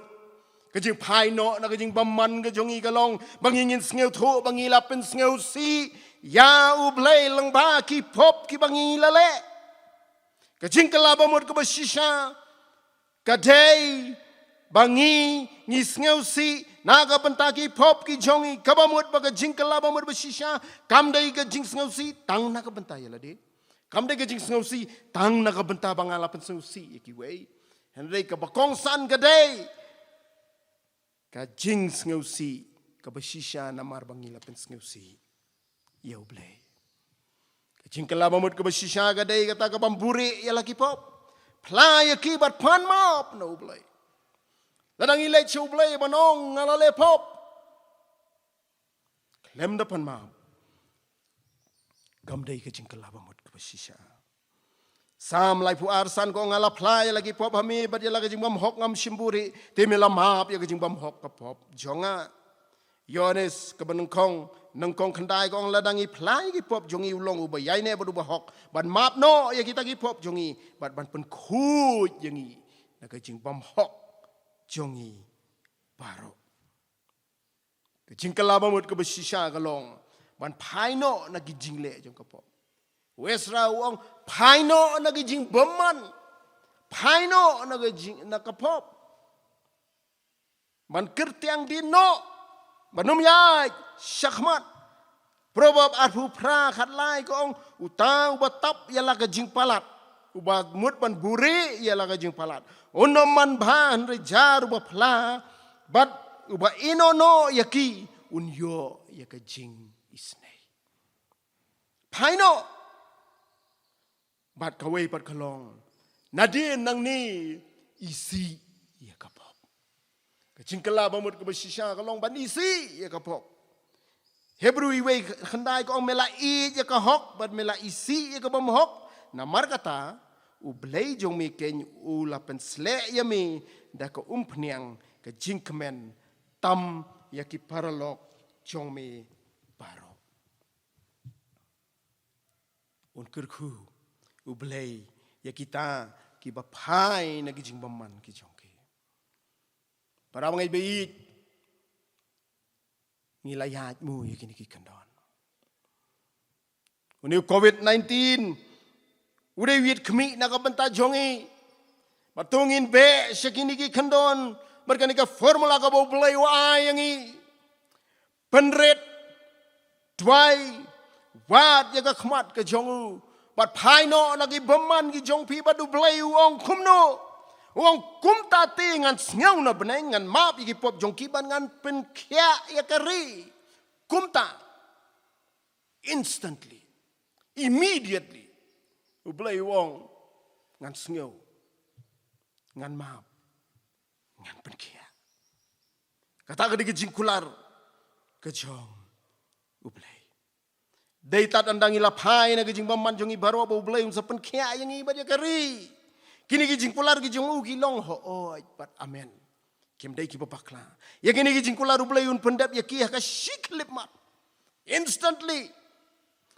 [SPEAKER 5] kajing paino na kajing baman kajongi kalong bangingin sngeu tho bangilapen sngeu si ya ublay lang ba ki pop ki bangilale. Kajing kelabamut ka basisa kadai bangi ni sngeu si naga pentaki pop ki jongi kabamut baga jing kelabamut basisa kamdai kajing sngeu si tang naga bentaya lade. Kamdai ke jing sengausi tang na kabenta bangalapan sengausi iki wei. Hendai ka bakongsan kadai. Ka jing sengausi ka basisya namar bangilapan sengausi. Yau blay. Ka jing kelabamut ka basisya kadai kata ka bamburi ya laki pop. Playa kibat pan map no blay. Ladang ilay siya blay manong ngalale pop. Klem da pan map. Kamdai ke jing kelabamut ke basisya. Sam lai pu arsan ko ngala play lagi pop hami bat ya lagi jing bam hok ngam simburi temi lamap ya ke jing bam hok ka pop jonga Yohanes nangkong kandai kong ladangi plai ki pop jongi ulong uba yai ne badu bahok ban map no ya kita ki pop jongi ban pen khu jongi na ka jing bam hok jongi baro ka jing kala bamut ka besisha kalong ban phai no na ki jing le jong ka pop wesra uang phai no na ki jing baman phai no na ka jing na ka pop ban kertiang din no Banum yai syakmat probab arfu pra khat lai kong utang batap yala ka jing palat uba mut ban buri yala ka jing palat onom man ban rejar uba pla bat uba inono yaki unyo yaka jing isnei paino bat kawai pat kalong nadin nang ni isi yaka Jingkala bamut ke besisha kalong ban isi ya kapok. Hebrew iwe khandai ko mela I ya ka hok bat mela isi ya ka bam hok. Namar kata ublei jong mi ken ula pen sle ya mi da ka umpniang ke jingkemen tam ya ki paralok jong mi baro. Un kerku ublei ya kita ki bapai na ki jing baman ki jong. Para mga ibait, nilayat mo yung kinikikandon. Kung COVID-19, uday wit kami nakabanta jongi, matungin be siya kinikikandon, marga ka formula ka bobulay wa ayangi, penret, dway, wad yaga kmat ka jongu, bat paino nagibaman ki jong pi badubulay uong kumno, Wong kumta ti ngan sngaw na benay ngan map ikipop jong kiban ngan penkya yakari. Kumta. Instantly. Immediately. Ublay wong ngan sngaw. Ngan map. Ngan penkya. Kata ka di jingkular. Kajong. Ublay. Daytat andang ilapay na kajing baman jong ibaro ba ublay sa penkya yang iba yakari. Kini kijing pular kijing long ho oi pat amen. Kim dai ki papakla. Ya kini kijing pular ublay un pendap ya ki ka shik lipmat. Instantly.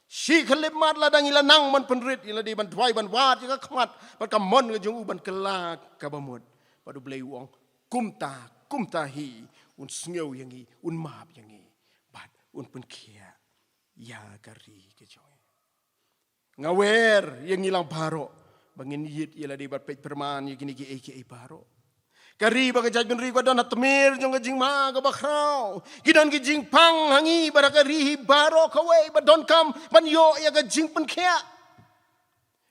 [SPEAKER 5] Shik lipmat la dang ila nang man penrit ila di ban twai ban wat ya ka kmat pat ka mon kijing uban kelak ka bamut. Padu ublay wong kumta hi un sngew yangi un map yangi. Bat un penkia ya kari kijong. Ngawer yang ilang baro. Bangin yit ila di bat pej perman yi kini ki aka baro. Kari baga jaj ben ri ko don atmir jong jing ma ga bakrao. Kidan ki jing pang hangi baraka ri baro kawai but don't come ban yo ya ga jing pen kya.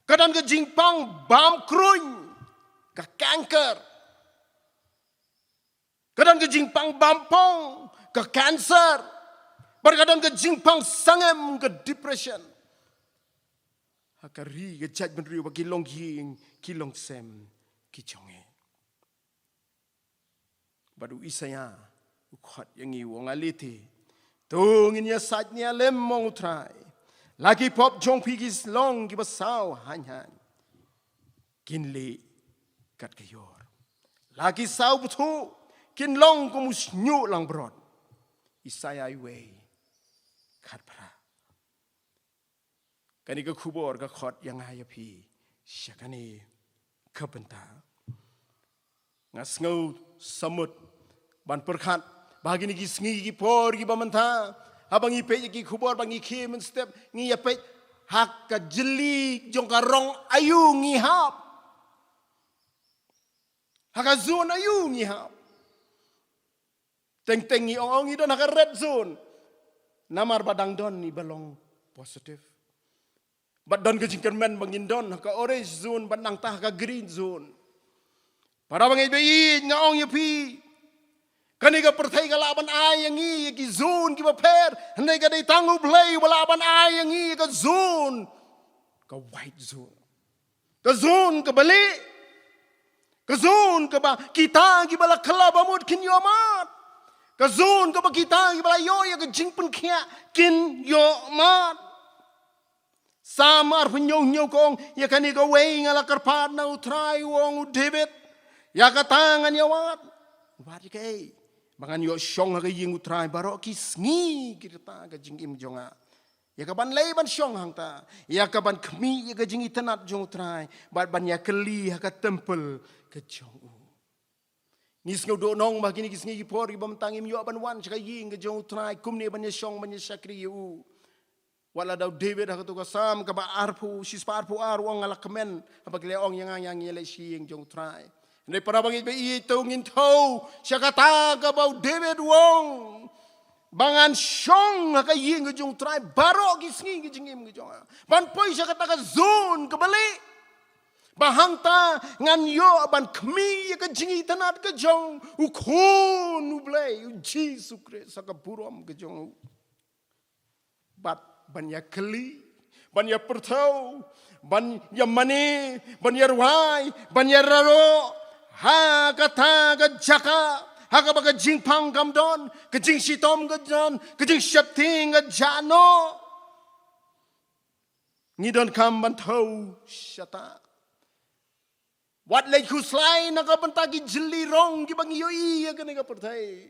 [SPEAKER 5] Kadan ga jing pang bam kruny ka kanker. Kadan ga jing pang bampong ka cancer. Barkadan ga jing pang sangem ka depression. Hakari gejat benri wa kilong ying kilong sem kichonge. Badu isaya ukhat yangi wong aliti. Tungin ya sat niya lemong utray. Lagi pop jong pigis long gibasaw hanyan. Kinli kat kayor. Lagi saw butu kinlong kumusnyu lang brod. Isaya iwe kat pra. Kani ka kubor ka khot yang hayapi syakani kapenta ngasngau samut ban perkhat bagi ni gisngi gi por gi bamanta habang ipe gi kubor bangi khim step ngi yape hak ka jeli jong ka rong ayu ngi hap hak ka zone ayu ngi hap teng ngi ong ngi don hak red zone namar badang don ni balong positif. But don kejingkan men bangin don ka orange zone bandang tah ka green zone. Para bangai bayi ngaong yapi. Kani ka pertai ka laban ayang i ki zone ki baper. Handai ka day tangu play walaban ayang i ka zone. Ka white zone. Ka zone ka bali. Ka zone ka ba kita ki bala kalabamut kin yomat. Ka zone ka ba kita ki bala yoya ka jingpun kia kin yomat. Samar penyong kong ya kani ka way ngala karpat na utray wong udibit ya katangan ya wat kay Bangan yo syong ha ying utrai barok ki sngi kita ka jing im jonga. Ya ka ban lei ban syong hang ta. Ya ka ban khmi ya ka jing itanat jong utrai. Ban ya keli ha ka tempel ka jong. Ngis ngau do nong ba kini ki sngi ki por ki bam tangim yo ban wan ka ying ka jong utrai kum ne ban ya syong ban ya syakri u. Wala daw David ha ka sam ka ba arpu sis pa arpu ar wong ala kemen apa kile ong yang yele sing jong utrai. Nei para bangit be i to ngin thau siya kata ka bau David wong bangan syong ka ying ka jong try baro ki sngi ki jingim ki jong ban poi siya kata ka zone ka bali bahang ta ngan yo ban khmi ka jingi tanat ka jong u khon u blai u Jesus Christ ka burom ka jong bat ban ya kli ban ya perthau ban ya mani ban ya ruai ban ya raro ha kata ka jaka ha ka ba ka jing pang kam don ka jing sitom ka don ka jing shapting ka jano ni don kam ban thau shata wat le khu slai na ka ban ta ki jili rong ki bang yo i ka ni ka perthai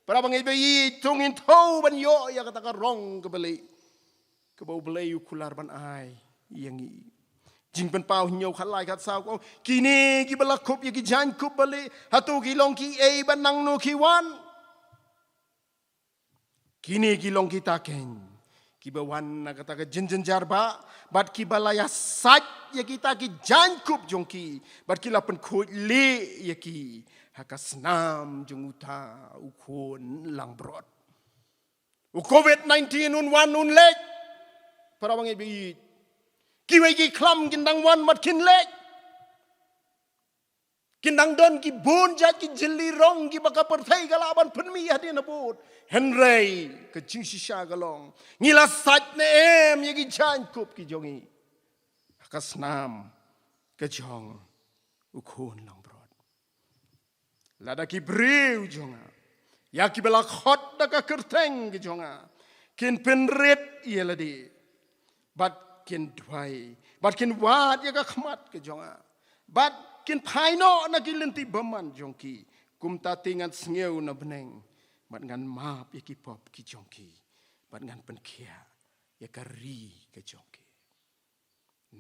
[SPEAKER 5] para bang be i tungin thau ban yo ya ka ta ka rong ka beli ka bau beli u kular ban ai yang i jing pen pau nyau khat lai khat sao ko kini ki bala khop ye ki jan khop bale hatu ki long ki e banang no ki wan kini ki long ki ta ken ki ba wan na kata ka jin jarba bat ki bala ya sat ye ki ta ki jan khop jong ki bat ki la pen khoi le ye ki hakasnam jong uta u khon lang brot u COVID-19 un wan un lek para bang bi kiwai ki klam kindang wan mat kin lek kindang don ki bon jat ki jili rong ki baka perthai kala ban penmi hadin abut henrei ke jing shisha galong ngila sat ne em ye ki jan kup ki jongi kasnam ke jong u khon lang brod lada ki brew jonga ya ki bela khot da ka kerteng ki jonga kin penret ye ladi bat kin dwai bat kin wat ya ka khmat ke jonga bat kin phaino na ki lenti baman jongki kumta tingan sngew na beneng bat ngan map ya ki pop ki jongki bat ngan penkhia ya ka ri ke jongki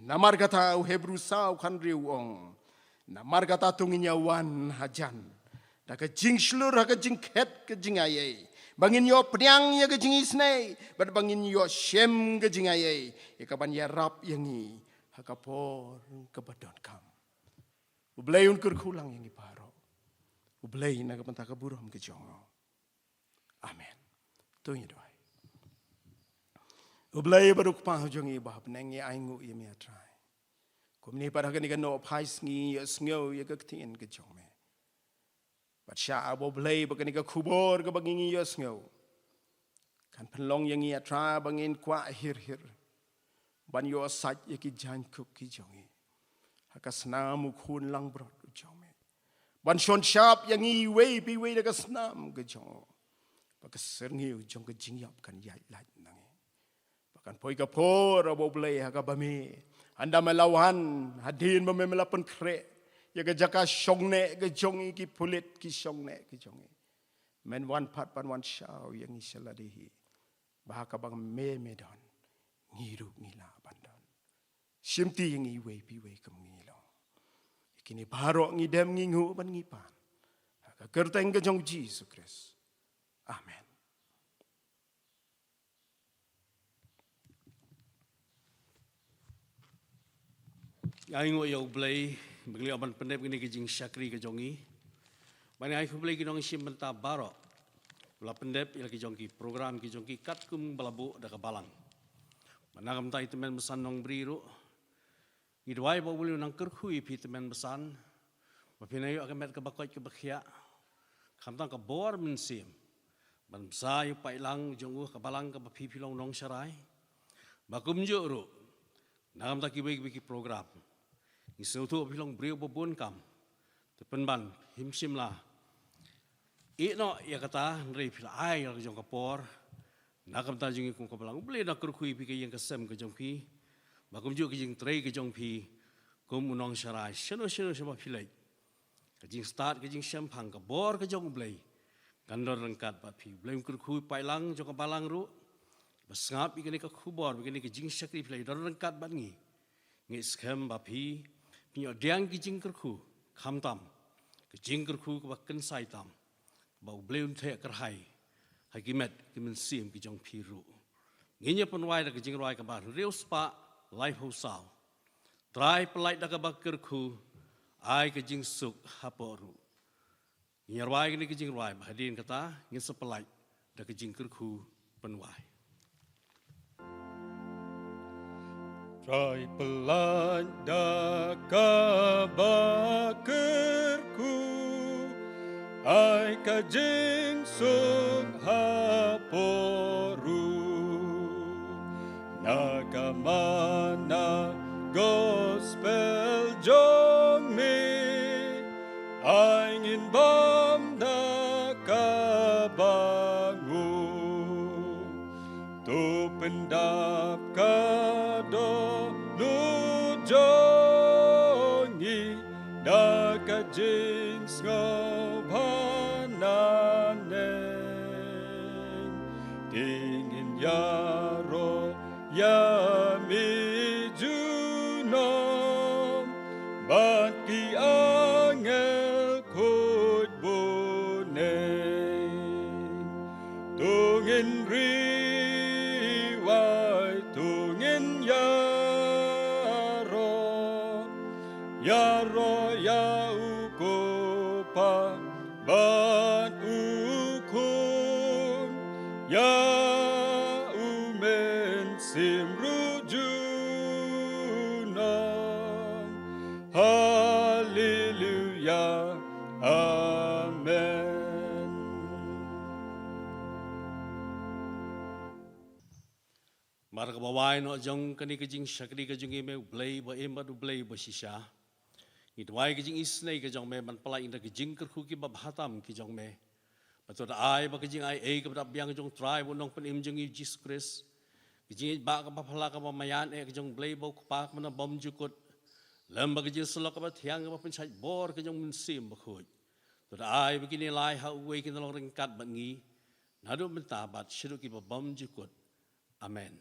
[SPEAKER 5] namar kata Hebrew sau kan riu ong namar kata tunginya wan hajan da ka jing slur ha ka jing khet ke jing ayai bangin yo pnyang ya ke jing isnei bat bangin yo shem ke jing ayai ya ka ban ya rap yangi ha ka por ke badon kam ublay un kur kulang yangi paro ublay na ka panta ka burom ke jongo amen tungi doai ublay baruk pa jongi ba pneng ya aingu ya mi atrai kumni para ka ni ka no phais ngi sngo ya ka tin ke jong me bat sha abo blay ba ka ni ka khubor ka bangingi yo sngo kan penlong yangi atra bangin kwa hir ban yo sat ya ki jan kup ki jongi hakasnam khun lang brot jome ban shon sharp yangi we bi we ka snam ke jong ba ka serni jong ka jingyap kan yai lat nangi bakan poi ka por abo blay ha ka bami anda melawan hadin ba me melapan kre ya ka jaka shongne ke jongi ki pulit ki shongne ki jongi men wan pat pan wan shaw yangi saladihi bahaka bang me medon ngiru ngila bandon simti yang iwe piwe kem ngilo kini baro ngidem ngingu ban ngipan ka kerteng ke jong Jesus Christ amen
[SPEAKER 1] Aingo ya ublay beli aban pendep kini ke jing syakri ke jongi bani ai ublay kinong sim benta baro la pendep ya ki jongki program ki jongki kat kum balabu da ka balang managam ta itemen besan Nongbri ru idwai bo bulu nang kerhui pi temen besan bapinayo akamet ka bakoi ke bakhia khamtang ka bor min sim ban sa yu pailang jongu ka balang ka bapi pilong nong sharai bakum jo ru nagam ta ki bagi program Isu tu pilong beriu bobon kam, tepen ban himsim lah. Ino ya kata nrei pila ai la jong kapor, nakam ta jong ikung kapalang boleh nak kerkui pi ke yang kesem ke jong pi, bakum ju ke jing trei ke jong pi, kum unong syarai, sheno sama pilai. Ke jing start ke jing sempang ke bor ke jong boleh, Gandor rengkat bat pi. Belum kerku pailang jok balang ru. Basngap ikani ka kubor ikani ka jing syakri play dor rengkat bat ngi. Ngi skem bat pi. Pinyo diang ki jing kerku kham tam. Ka jing kerku ka bakken sai tam. Bau belum the kerhai. Hakimet ki men sim ki jong pi ru. Nginya penwai da ka jing roi ka ba real spa life ho sao. Try pelait da ka bak kerku ai ka jing suk haporu. Nyarwai ni kijing rwai bahadin kata ngin sepelai da kijing kerku penwai.
[SPEAKER 2] Try pelan da kabakerku ai kajing suk haporu nakamana gospel jong me ai ngin bam da kabangu tu pendap kado nu jongi da kajing ngobhananeng tingin yaro yami junom bat ki angel kut buneng tungin riwai tungin yaro ya ukopa bat ukun ya umen simrujunam hallelujah amen.
[SPEAKER 1] Marga bawai no jong kani kijing syakri kijing ime ublay ba emba ublay ba shisha. Itwai kijing isnay kijong me man pala inda kijing kerku ki babhatam kijong me. Patut ai ba kijing ai kepada biang kijong try bunong penim jong Jesus Christ. Kijing ba ka papala ka mamayan kijong blay ba kupak mana bom jukut. Lem ba kijing selok ba tiang ba pencai bor kijong mensim ba kuj. Tut ai begini lai ha uwe kinalong ringkat ba ngi. Nadu mentabat syiruk ki ba bom jukut. Amen.